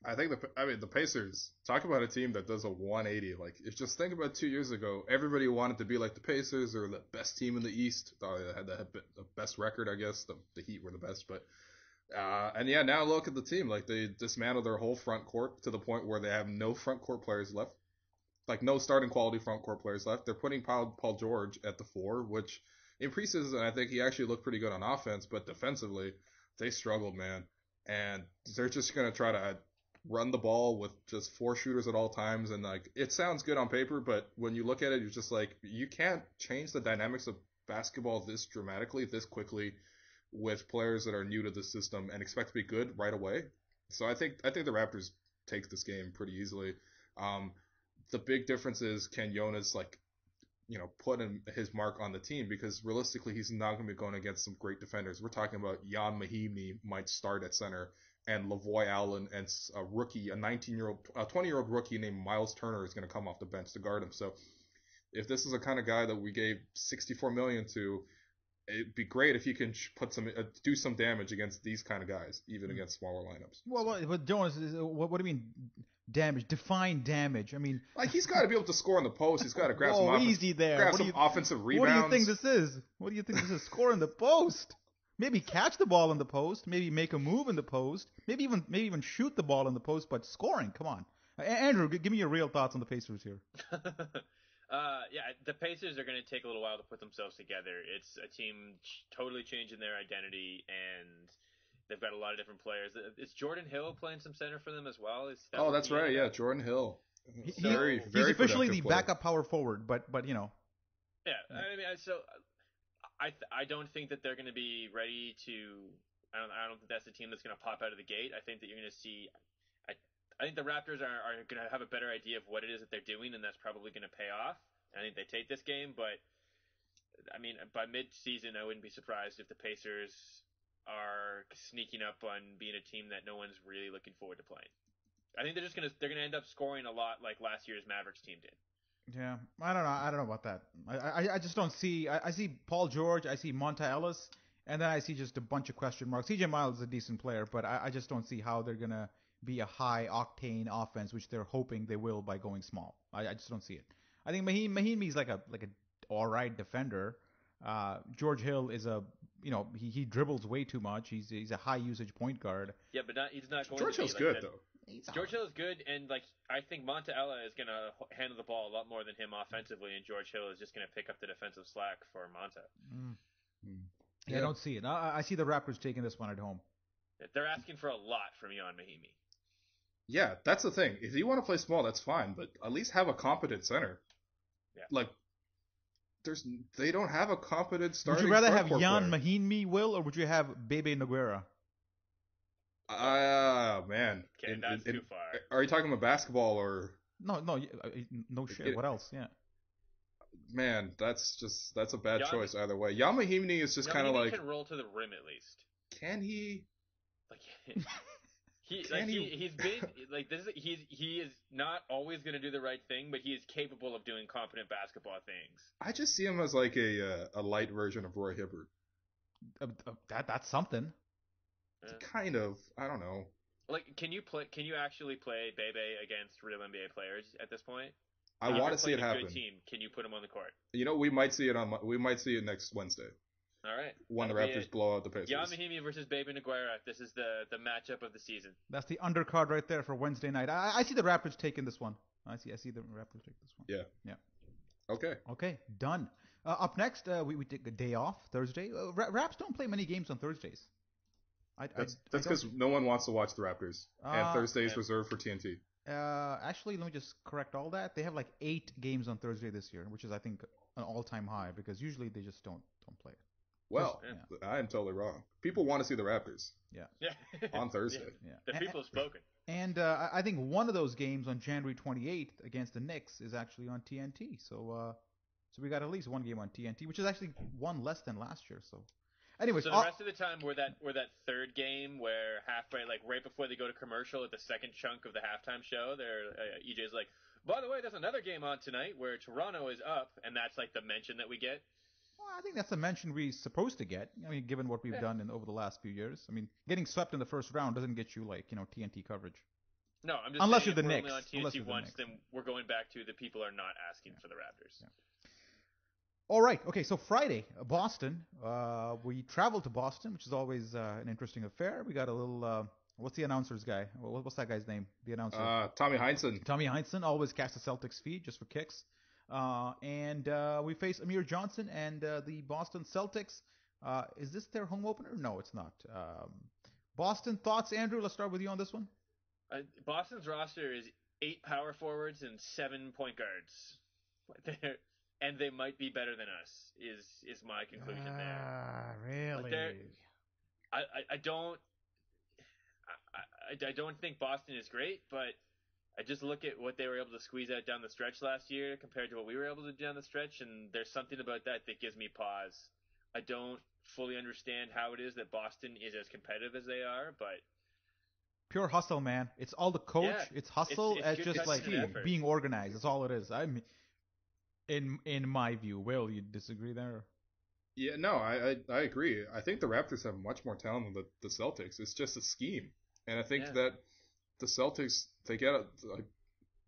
I think the Pacers, talk about a team that does a 180. Just think about 2 years ago, everybody wanted to be like the Pacers or the best team in the East. They had the best record, I guess. The Heat were the best, but now look at the team. They dismantled their whole front court to the point where they have no front court players left. No starting quality front court players left. They're putting Paul George at the 4, which in preseason I think he actually looked pretty good on offense, but defensively they struggled, man. And they're just gonna try to run the ball with just 4 shooters at all times, and it sounds good on paper, but when you look at it, you're just you can't change the dynamics of basketball this dramatically, this quickly, with players that are new to the system and expect to be good right away. So I think the Raptors take this game pretty easily. The big difference is, can Jonas put his mark on the team, because realistically he's not going to be going against some great defenders. We're talking about Jan Mahimi might start at center, and Lavoy Allen and a 20-year-old rookie named Miles Turner is going to come off the bench to guard him. So if this is the kind of guy that we gave $64 million to, it'd be great if you can do some damage against these kind of guys, even against smaller lineups. Well, but Jonas, what do you mean damage? Define damage. I mean, he's got to be able to score in the post. He's got to grab some easy there. Grab some offensive rebounds. What do you think this is? Score in the post. Maybe catch the ball in the post. Maybe make a move in the post. Maybe even shoot the ball in the post. But scoring, come on. Andrew, give me your real thoughts on the Pacers here. The Pacers are going to take a little while to put themselves together. It's a team totally changing their identity, and they've got a lot of different players. Is Jordan Hill playing some center for them as well? That's right. Yeah, Jordan Hill. He's officially the backup power forward, but you know. Yeah, I mean, I don't think that they're going to be ready to. I don't think that's the team that's going to pop out of the gate. I think that you're going to see. I think the Raptors are going to have a better idea of what it is that they're doing, and that's probably going to pay off. I think they take this game, but I mean, by mid-season, I wouldn't be surprised if the Pacers are sneaking up on being a team that no one's really looking forward to playing. I think they're going to end up scoring a lot like last year's Mavericks team did. Yeah, I don't know about that. I just don't see. I see Paul George, I see Monta Ellis, and then I see just a bunch of question marks. CJ Miles is a decent player, but I just don't see how they're gonna be a high octane offense, which they're hoping they will by going small. I just don't see it. I think Mahimi's like a all right defender. George Hill is he dribbles way too much. He's a high usage point guard. Yeah, but he's not going. George Hill's good though. George Hill is good, and I think Monta is going to handle the ball a lot more than him offensively, and George Hill is just going to pick up the defensive slack for Monta. Yeah, I don't see it. I see the Raptors taking this one at home. They're asking for a lot from Ian Mahimi. Yeah, that's the thing. If you want to play small, that's fine, but at least have a competent center. Yeah. They don't have a competent starting. Would you rather have Jan Mahimi, Will, or would you have Bebe Nogueira? Man. Okay, that's too far. Are you talking about basketball or? No shit. What else? Yeah. Man, that's a bad choice either way. Jan Mahimi is just kind of like. He can roll to the rim at least. Can he? He is not always going to do the right thing, but he is capable of doing competent basketball things. I just see him as like a light version of Roy Hibbert. That's something. Kind of. I don't know. Can you actually play Bebe against real NBA players at this point? I want to see it happen. Good team. Can you put him on the court? We might see it next Wednesday. All right. When the Raptors blow out the Pacers. Jan Mahimi versus Bebe Nogueira. This is the matchup of the season. That's the undercard right there for Wednesday night. I see the Raptors taking this one. I see the Raptors take this one. Yeah. Okay, done. Up next, we take a day off Thursday. Raps don't play many games on Thursdays. That's because no one wants to watch the Raptors, and Thursday is reserved for TNT. Actually, let me just correct all that. They have 8 games on Thursday this year, which is I think an all-time high because usually they just don't play it. Well, I am totally wrong. People want to see the Raptors. Yeah. On Thursday. Yeah. The people have spoken. And I think one of those games on January 28th against the Knicks is actually on TNT. So we got at least one game on TNT, which is actually one less than last year. So, anyways, so the rest of the time we're that third game where halfway, right before they go to commercial at the second chunk of the halftime show, EJ's like, by the way, there's another game on tonight where Toronto is up, and that's the mention that we get. Well, I think that's the mention we're supposed to get. I mean, given what we've done over the last few years. I mean, getting swept in the first round doesn't get you TNT coverage. No, I'm just unless saying you're the if Knicks. We're only on TNT once, then we're going back to the people are not asking for the Raptors. Yeah. All right. Okay. So Friday, Boston. We traveled to Boston, which is always an interesting affair. We got a little. What's the announcer's guy? What's that guy's name? The announcer. Tommy Henson. Tommy Henson always cast the Celtics feed just for kicks. And we face Amir Johnson and the Boston Celtics. Is this their home opener? No, it's not. Boston thoughts, Andrew? Let's start with you on this one. Boston's roster is 8 power forwards and 7 point guards. And they might be better than us. Is my conclusion there? Really? I don't think Boston is great, but I just look at what they were able to squeeze out down the stretch last year compared to what we were able to do down the stretch, and there's something about that gives me pause. I don't fully understand how it is that Boston is as competitive as they are, but pure hustle, man. It's all the coach. Yeah, it's hustle. It's just being organized. That's all it is. I mean, in my view, Will, you disagree there? Yeah, no, I agree. I think the Raptors have much more talent than the Celtics. It's just a scheme, and I think that the Celtics, they get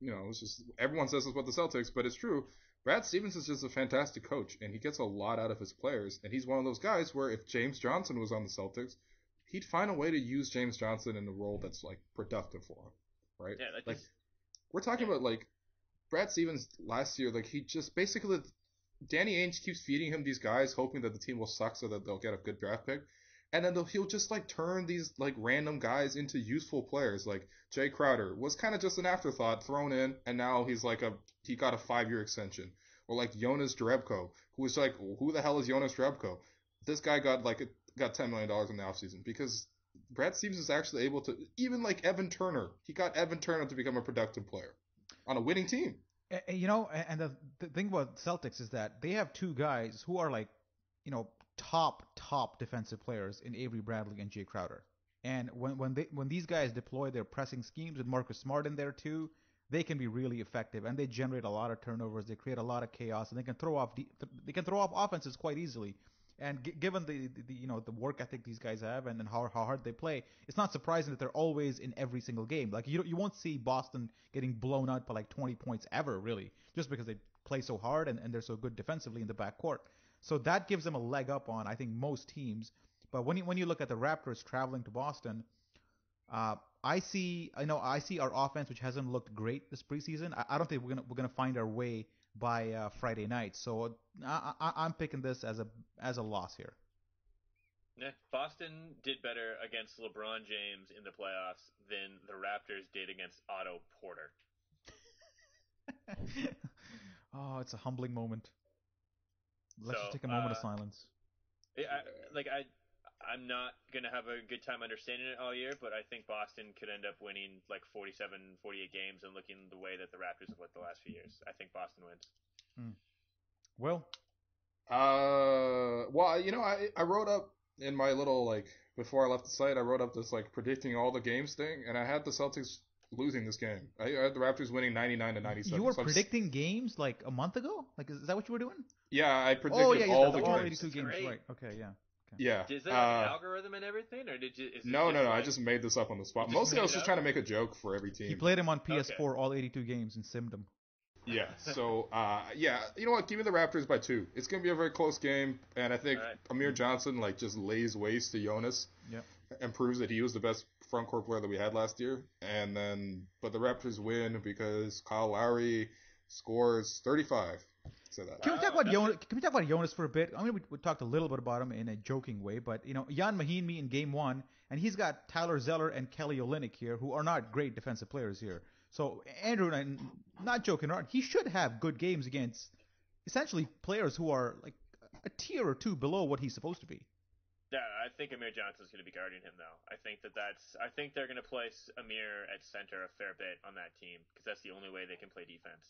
it's just everyone says this about the Celtics, but it's true. Brad Stevens is just a fantastic coach, and he gets a lot out of his players. And he's one of those guys where if James Johnson was on the Celtics, he'd find a way to use James Johnson in a role that's like productive for him, right? Yeah, like we're talking about like Brad Stevens last year. Like he just basically Danny Ainge keeps feeding him these guys, hoping that the team will suck so that they'll get a good draft pick. And then he'll just like turn these like random guys into useful players. Like Jay Crowder was kind of just an afterthought thrown in, and now he got a 5-year extension. Or like Jonas Jerebko, who was like, who the hell is Jonas Jerebko? This guy got $10 million in the offseason because Brad Stevens is actually able to, even like Evan Turner, he got Evan Turner to become a productive player on a winning team. You know, and the thing about Celtics is that they have two guys who are like, you know, top defensive players in Avery Bradley and Jay Crowder. And when these guys deploy their pressing schemes with Marcus Smart in there too, they can be really effective, and they generate a lot of turnovers. They create a lot of chaos, and they can throw off offenses quite easily. And given the work ethic these guys have and how hard they play, it's not surprising that they're always in every single game. Like you won't see Boston getting blown out by like 20 points ever, really, just because they play so hard and they're so good defensively in the backcourt. So that gives them a leg up on, I think, most teams. But when you look at the Raptors traveling to Boston, I see our offense, which hasn't looked great this preseason. I don't think we're gonna find our way by Friday night. So I'm picking this as a loss here. Yeah, Boston did better against LeBron James in the playoffs than the Raptors did against Otto Porter. Oh, it's a humbling moment. Let's just take a moment of silence. I'm not going to have a good time understanding it all year, but I think Boston could end up winning like 47, 48 games and looking the way that the Raptors have looked the last few years. I think Boston wins. Will? Well, you know, I wrote up in my little, like, before I left the site, I wrote up this, like, predicting all the games thing, and I had the Celtics losing this game. I had the Raptors winning 99-97. You were predicting games like a month ago? Like, is that what you were doing? Yeah, I predicted all the all games. 82 games, right. Okay, yeah. Yeah. Is there an algorithm and everything, or did you? No. I just made this up on the spot. Mostly, I was just trying to make a joke for every team. He played him on PS4 all 82 games and simmed him. Yeah. So, you know what? Give me the Raptors by 2. It's gonna be a very close game, and I think Amir Johnson like just lays waste to Jonas, and proves that he was the best front court player that we had last year. But the Raptors win because Kyle Lowry scores 35. Can we talk about Jonas for a bit? I mean, we talked a little bit about him in a joking way, but you know, Jan Mahinmi in Game 1, and he's got Tyler Zeller and Kelly Olynyk here, who are not great defensive players here. So Andrew and I, not joking around, he should have good games against essentially players who are like a tier or two below what he's supposed to be. Yeah, I think Amir Johnson's going to be guarding him though. I think they're going to place Amir at center a fair bit on that team because that's the only way they can play defense.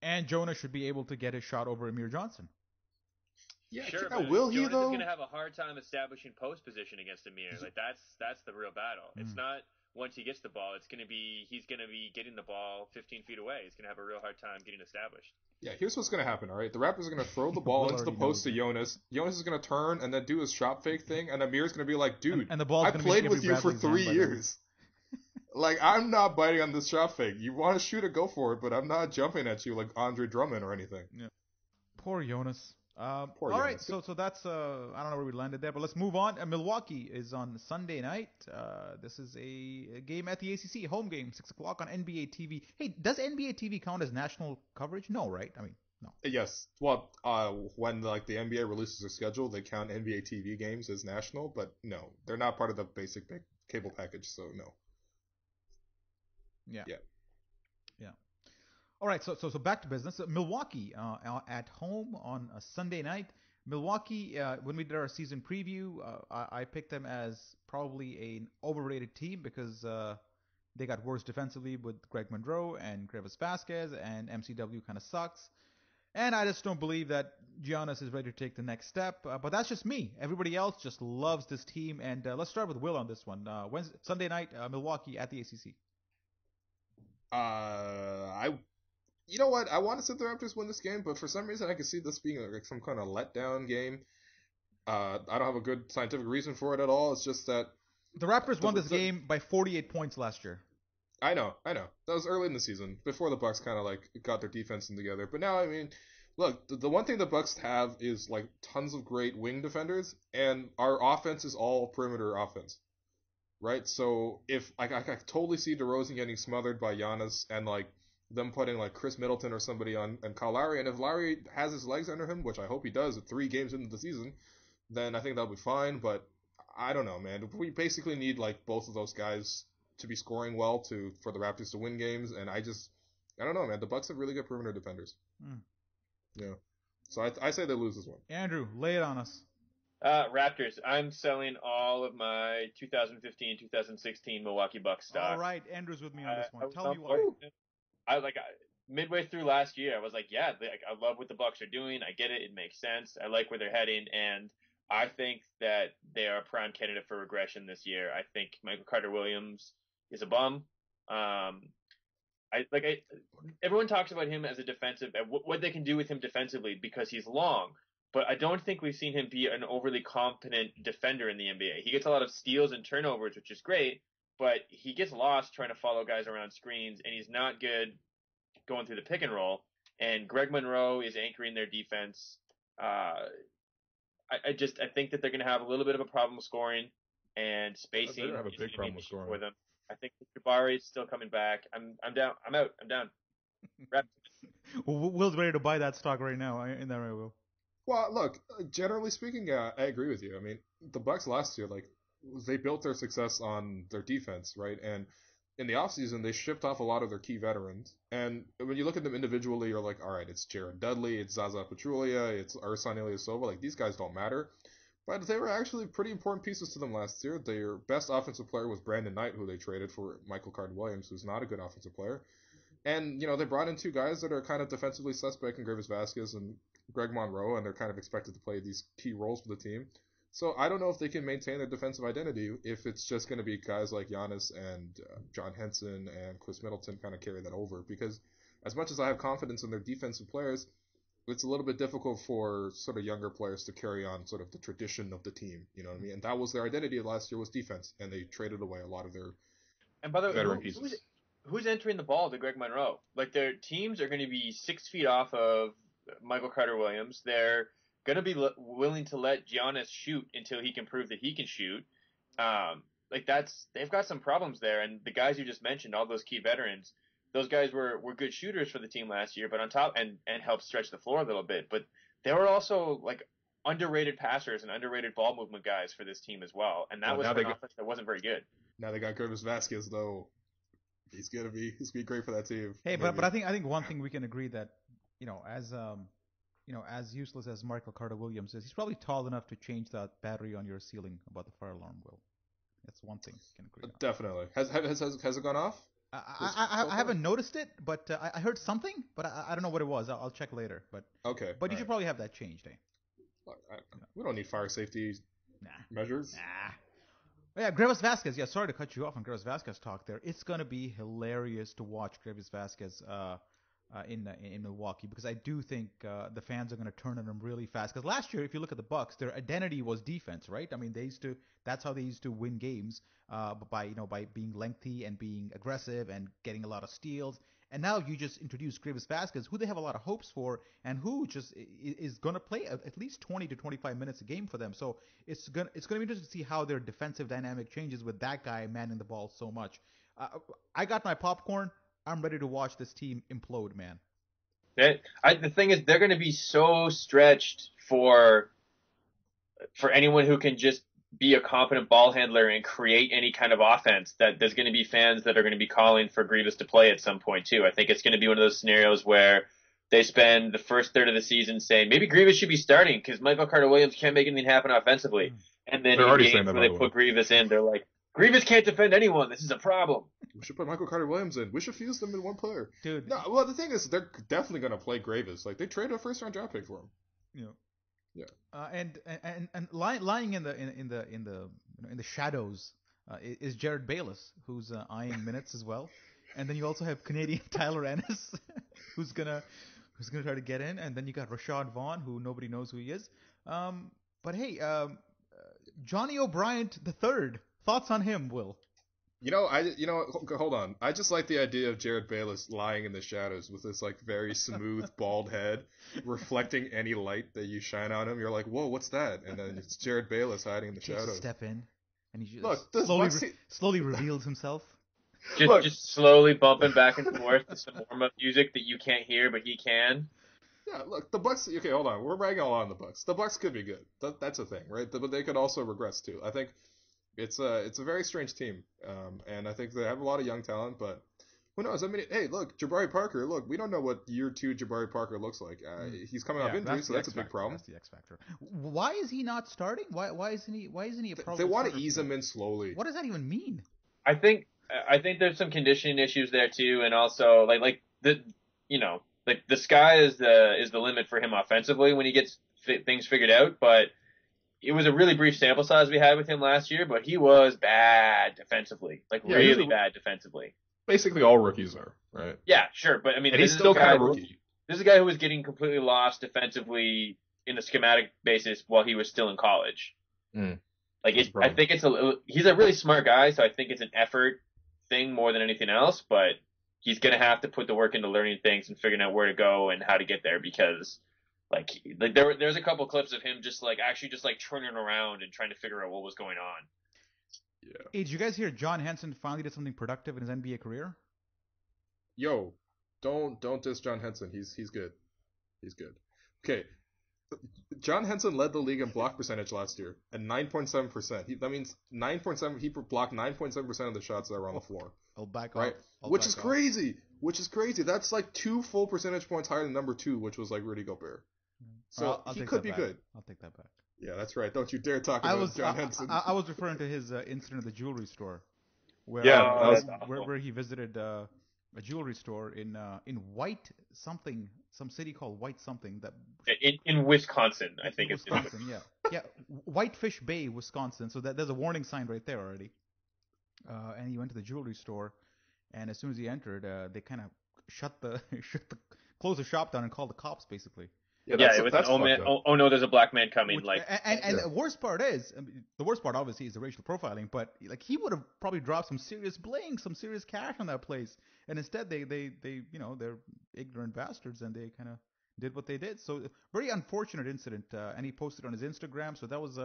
And Jonas should be able to get his shot over Amir Johnson. Yeah, sure. Will he though? Jonas is going to have a hard time establishing post position against Amir. Like that's the real battle. It's not once he gets the ball. He's going to be getting the ball 15 feet away. He's going to have a real hard time getting established. Yeah, here's what's going to happen. All right, the Raptors are going to throw the ball into the post to Jonas. Jonas is going to turn and then do his shot fake thing, and Amir's going to be like, "Dude, and the ball's I played with you for 3 years." Like, I'm not biting on this shot fake. You want to shoot it, go for it, but I'm not jumping at you like Andre Drummond or anything. Yeah. Poor Jonas. All Jonas. Right, so that's I don't know where we landed there, but let's move on. Milwaukee is on Sunday night. This is a game at the ACC, home game, 6 o'clock on NBA TV. Hey, does NBA TV count as national coverage? No, right? I mean, no. Yes. Well, when like the NBA releases their schedule, they count NBA TV games as national, but no, they're not part of the basic cable package, so no. Yeah. All right, so back to business. Milwaukee at home on a Sunday night. Milwaukee, when we did our season preview, I picked them as probably an overrated team because they got worse defensively with Greg Monroe and Greivis Vasquez, and MCW kind of sucks. And I just don't believe that Giannis is ready to take the next step. But that's just me. Everybody else just loves this team. And let's start with Will on this one. Sunday night, Milwaukee at the ACC. You know what? I want to see the Raptors win this game, but for some reason I can see this being like some kind of letdown game. I don't have a good scientific reason for it at all. It's just that the Raptors won this game by 48 points last year. I know. That was early in the season, before the Bucks kind of like got their defense together. But now, I mean, look, the one thing the Bucks have is like tons of great wing defenders, and our offense is all perimeter offense, right? So if I totally see DeRozan getting smothered by Giannis and like them putting like Chris Middleton or somebody on and Kyle Lowry, and if Lowry has his legs under him, which I hope he does at 3 games into the season, then I think that'll be fine. But I don't know, man. We basically need like both of those guys to be scoring well for the Raptors to win games, and I don't know, man. The Bucks have really good perimeter defenders. Yeah. So I say they lose this one. Andrew, lay it on us. Raptors. I'm selling all of my 2015-2016 Milwaukee Bucks stock. All right, Andrew's with me on this one. Tell me why. Midway through last year, I was like, yeah, I love what the Bucks are doing. I get it. It makes sense. I like where they're heading, and I think that they are a prime candidate for regression this year. I think Michael Carter-Williams is a bum. Everyone talks about him as a defensive, what they can do with him defensively because he's long, but I don't think we've seen him be an overly competent defender in the NBA. He gets a lot of steals and turnovers, which is great, but he gets lost trying to follow guys around screens, and he's not good going through the pick and roll. And Greg Monroe is anchoring their defense. I think that they're going to have a little bit of a problem scoring and spacing. They have a big problem with scoring for them. I think Jabari is still coming back. I'm down. I'm out. I'm down. Will's ready to buy that stock right now. In that right, Will? Well, look, generally speaking, I agree with you. I mean, the Bucks last year, like, they built their success on their defense, right? And in the offseason, they shipped off a lot of their key veterans. And when you look at them individually, you're like, all right, it's Jared Dudley, it's Zaza Pachulia, it's Ersan Ilyasova. Like, these guys don't matter. But they were actually pretty important pieces to them last year. Their best offensive player was Brandon Knight, who they traded for Michael Carter-Williams, who's not a good offensive player. And, they brought in 2 guys that are kind of defensively suspect in Greivis Vasquez and Greg Monroe, and they're kind of expected to play these key roles for the team. So I don't know if they can maintain their defensive identity if it's just going to be guys like Giannis and John Henson and Chris Middleton kind of carry that over. Because as much as I have confidence in their defensive players, it's a little bit difficult for sort of younger players to carry on sort of the tradition of the team. You know what I mean? And that was their identity last year was defense, and they traded away a lot of their veteran pieces. Who's entering the ball to Greg Monroe? Like, their teams are going to be 6 feet off of Michael Carter-Williams. They're going to be willing to let Giannis shoot until he can prove that he can shoot. They've got some problems there. And the guys you just mentioned, all those key veterans, those guys were good shooters for the team last year, but on top and helped stretch the floor a little bit. But they were also like underrated passers and underrated ball movement guys for this team as well. And that was for an offense that wasn't very good. Now they got Greivis Vasquez though. He's gonna be great for that team. Hey, but I think one thing we can agree that as useless as Michael Carter-Williams is, he's probably tall enough to change that battery on your ceiling about the fire alarm. Will, that's one thing we can agree on. Definitely. Has it gone off? I haven't noticed it, but I heard something, but I don't know what it was. I'll check later. But okay. But you should probably have that changed, eh? We don't need fire safety measures. Nah. Yeah, Greivis Vasquez. Yeah, sorry to cut you off on Greivis Vasquez talk there. It's gonna be hilarious to watch Greivis Vasquez in Milwaukee, because I do think the fans are gonna turn on him really fast. Because last year, if you look at the Bucks, their identity was defense, right? I mean, that's how they used to win games by being lengthy and being aggressive and getting a lot of steals. And now you just introduce Greivis Vasquez, who they have a lot of hopes for, and who just is going to play at least 20 to 25 minutes a game for them. So it's gonna be interesting to see how their defensive dynamic changes with that guy manning the ball so much. I got my popcorn. I'm ready to watch this team implode, man. The thing is, they're going to be so stretched for anyone who can just be a competent ball handler and create any kind of offense, that there's going to be fans that are going to be calling for Greivis to play at some point too. I think it's going to be one of those scenarios where they spend the first third of the season saying maybe Greivis should be starting because Michael Carter-Williams can't make anything happen offensively. And then in games where they put Greivis in, they're like, Greivis can't defend anyone. This is a problem. We should put Michael Carter-Williams in. We should fuse them in one player. Dude. No, well, the thing is, they're definitely going to play Greivis. Like, they traded a first-round draft pick for him. Yeah. Yeah. And lying in the shadows is Jared Bayless, who's eyeing minutes as well. And then you also have Canadian Tyler Ennis, who's gonna try to get in. And then you got Rashad Vaughn, who nobody knows who he is. But hey, Johnny O'Brien III, thoughts on him, Will? Hold on. I just like the idea of Jared Bayless lying in the shadows with this like very smooth bald head, reflecting any light that you shine on him. You're like, whoa, what's that? And then it's Jared Bayless hiding in the shadows. Step in, and he just Look, slowly reveals himself. Just slowly bumping back and forth to some warm-up music that you can't hear, but he can. Yeah, look, the Bucks. Okay, hold on. We're ragging a lot on the Bucks. The Bucks could be good. That's a thing, right? But they could also regress too. I think it's a very strange team, and I think they have a lot of young talent. But who knows? I mean, hey, look, Jabari Parker. Look, we don't know what year 2 Jabari Parker looks like. He's coming off injury, so that's a big problem. That's the X factor. Why is he not starting? Why isn't he a problem? They want to ease him in slowly. What does that even mean? I think there's some conditioning issues there too, and also like the sky is the limit for him offensively when he gets things figured out. But it was a really brief sample size we had with him last year, but he was bad defensively, really bad defensively. Basically, all rookies are, right? Yeah, sure, but I mean, he's still kind of rookie. This is a guy who was getting completely lost defensively in a schematic basis while he was still in college. I think he's a really smart guy, so I think it's an effort thing more than anything else, but he's going to have to put the work into learning things and figuring out where to go and how to get there, because there's a couple clips of him just turning around and trying to figure out what was going on. Yeah. Hey, did you guys hear John Henson finally did something productive in his NBA career? Yo, don't diss John Henson. He's good. He's good. Okay. John Henson led the league in block percentage last year at 9.7%. That means 9.7. He blocked 9.7% of the shots that were on the floor. I'll back right? off. Which is crazy. That's like 2 full percentage points higher than number 2, which was like Rudy Gobert. So he could be good. I'll take that back. Yeah, that's right. Don't you dare talk about John Henson. I was referring to his incident at the jewelry store, where he visited a jewelry store in White something, some city called White something that in Wisconsin, I think it's Wisconsin. Yeah, Whitefish Bay, Wisconsin. So there's a warning sign right there already. And he went to the jewelry store, and as soon as he entered, they kind of closed the shop down and called the cops basically. Yeah, it was oh no, there's a black man coming. The worst part is, the worst part obviously is the racial profiling, but like he would have probably dropped some serious bling, some serious cash on that place, and instead they they're ignorant bastards and they kind of did what they did. So very unfortunate incident, and he posted on his Instagram. So that was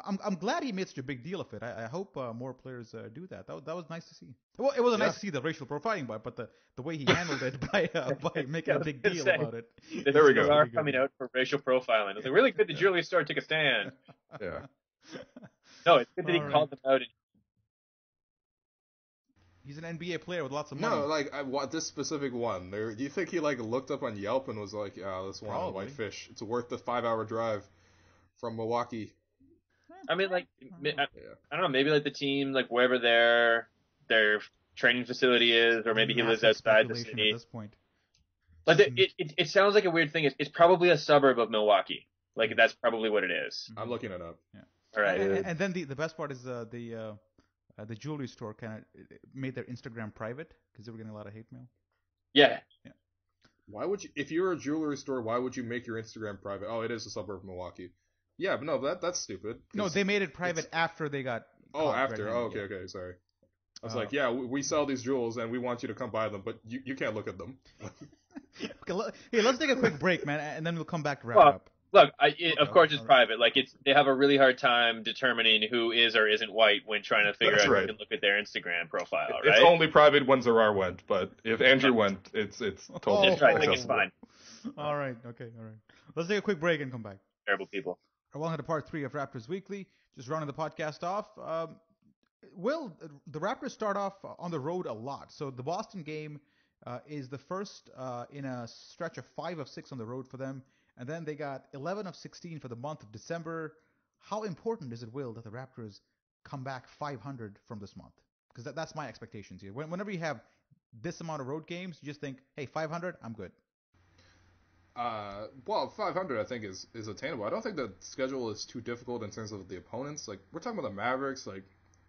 I'm glad he made such a big deal of it. I hope more players do that. That was nice to see. Well, it wasn't nice to see the racial profiling, but the way he handled it by making a big deal about it. There we go. Zarar coming out for racial profiling. It was really good. The jewelry store took a stand. Yeah. No, it's good that he called them out. He's an NBA player with lots of money. No, I want this specific one. Do you think he looked up on Yelp and was like, "Yeah, this one on Whitefish. It's worth the 5-hour drive from Milwaukee." I mean, I don't know, maybe the team, wherever their training facility is, or maybe he lives outside the city. At this point. It sounds like a weird thing. It's probably a suburb of Milwaukee. That's probably what it is. I'm looking it up. Yeah. All right. And then the best part is the jewelry store kind of made their Instagram private because they were getting a lot of hate mail. Yeah. Why would you, if you're a jewelry store, why would you make your Instagram private? Oh, it is a suburb of Milwaukee. Yeah, but no, that's stupid. No, they made it private after they got. Oh, after. Oh, okay, sorry. I was we sell these jewels and we want you to come buy them, but you can't look at them. Okay, let's take a quick break, man, and then we'll come back to wrap up. Look, of course it's private. They have a really hard time determining who is or isn't white when trying to figure out who can look at their Instagram profile, right? It's only private when Zarar went, but if Andrew went, it's totally That's right. I think it's fine. All right. Let's take a quick break and come back. Terrible people. Welcome to part 3 of Raptors Weekly. Just rounding the podcast off. The Raptors start off on the road a lot. So the Boston game is the first in a stretch of 5 of 6 on the road for them. And then they got 11 of 16 for the month of December. How important is it, Will, that the Raptors come back 500 from this month? Because that's my expectations here. Whenever you have this amount of road games, you just think, hey, 500, I'm good. 500 I think is attainable. I don't think the schedule is too difficult in terms of the opponents. We're talking about the Mavericks.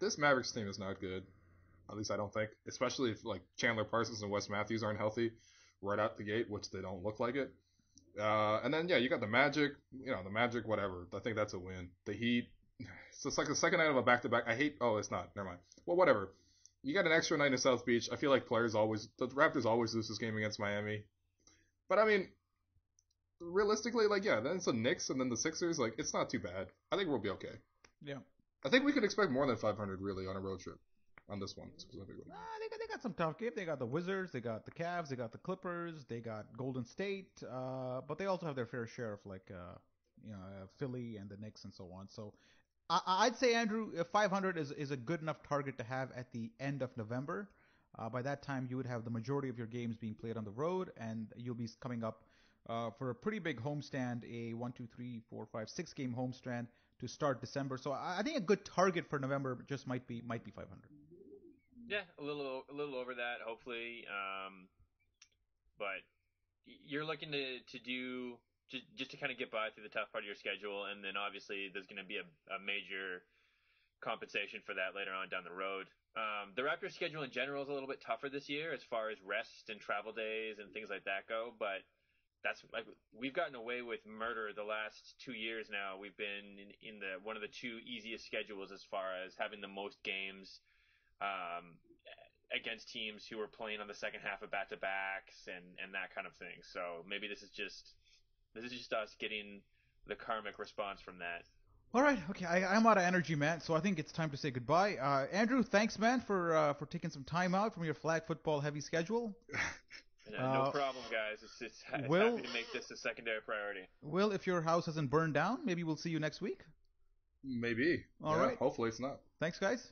This Mavericks team is not good. At least I don't think. Especially if Chandler Parsons and Wes Matthews aren't healthy right out the gate, which they don't look like it. And then you got the Magic. The Magic, whatever. I think that's a win. The Heat. So it's like the second night of a back-to-back. I hate. Oh, it's not. Never mind. Well, whatever. you got an extra night in South Beach. I feel like the Raptors always lose this game against Miami. But I mean, realistically, like, yeah, then it's the Knicks and then the Sixers. Like, it's not too bad. I think we'll be okay. Yeah. I think we could expect more than 500 really on a road trip on this one specifically. They got some tough games. They got the Wizards, they got the Cavs, they got the Clippers, they got Golden State, but they also have their fair share of Philly and the Knicks and so on. So I'd say, Andrew, 500 is a good enough target to have at the end of November. By that time, you would have the majority of your games being played on the road, and you'll be coming up for a pretty big homestand, a 6 game homestand to start December. So I think a good target for November just might be 500. Yeah, a little over that, hopefully. But you're looking to do just to kind of get by through the tough part of your schedule, and then obviously there's going to be a major compensation for that later on down the road. The Raptors schedule in general is a little bit tougher this year as far as rest and travel days and things like that go, but that's like we've gotten away with murder the last 2 years now. We've been in the one of the two easiest schedules as far as having the most games against teams who are playing on the second half of back-to-backs and that kind of thing. So maybe this is just us getting the karmic response from that. All right, okay, I'm out of energy, man, so I think it's time to say goodbye. Andrew, thanks, man, for taking some time out from your flag football heavy schedule. No problem, guys. It's happy to make this a secondary priority. Will, if your house hasn't burned down, maybe we'll see you next week. Maybe. All right. Hopefully it's not. Thanks, guys.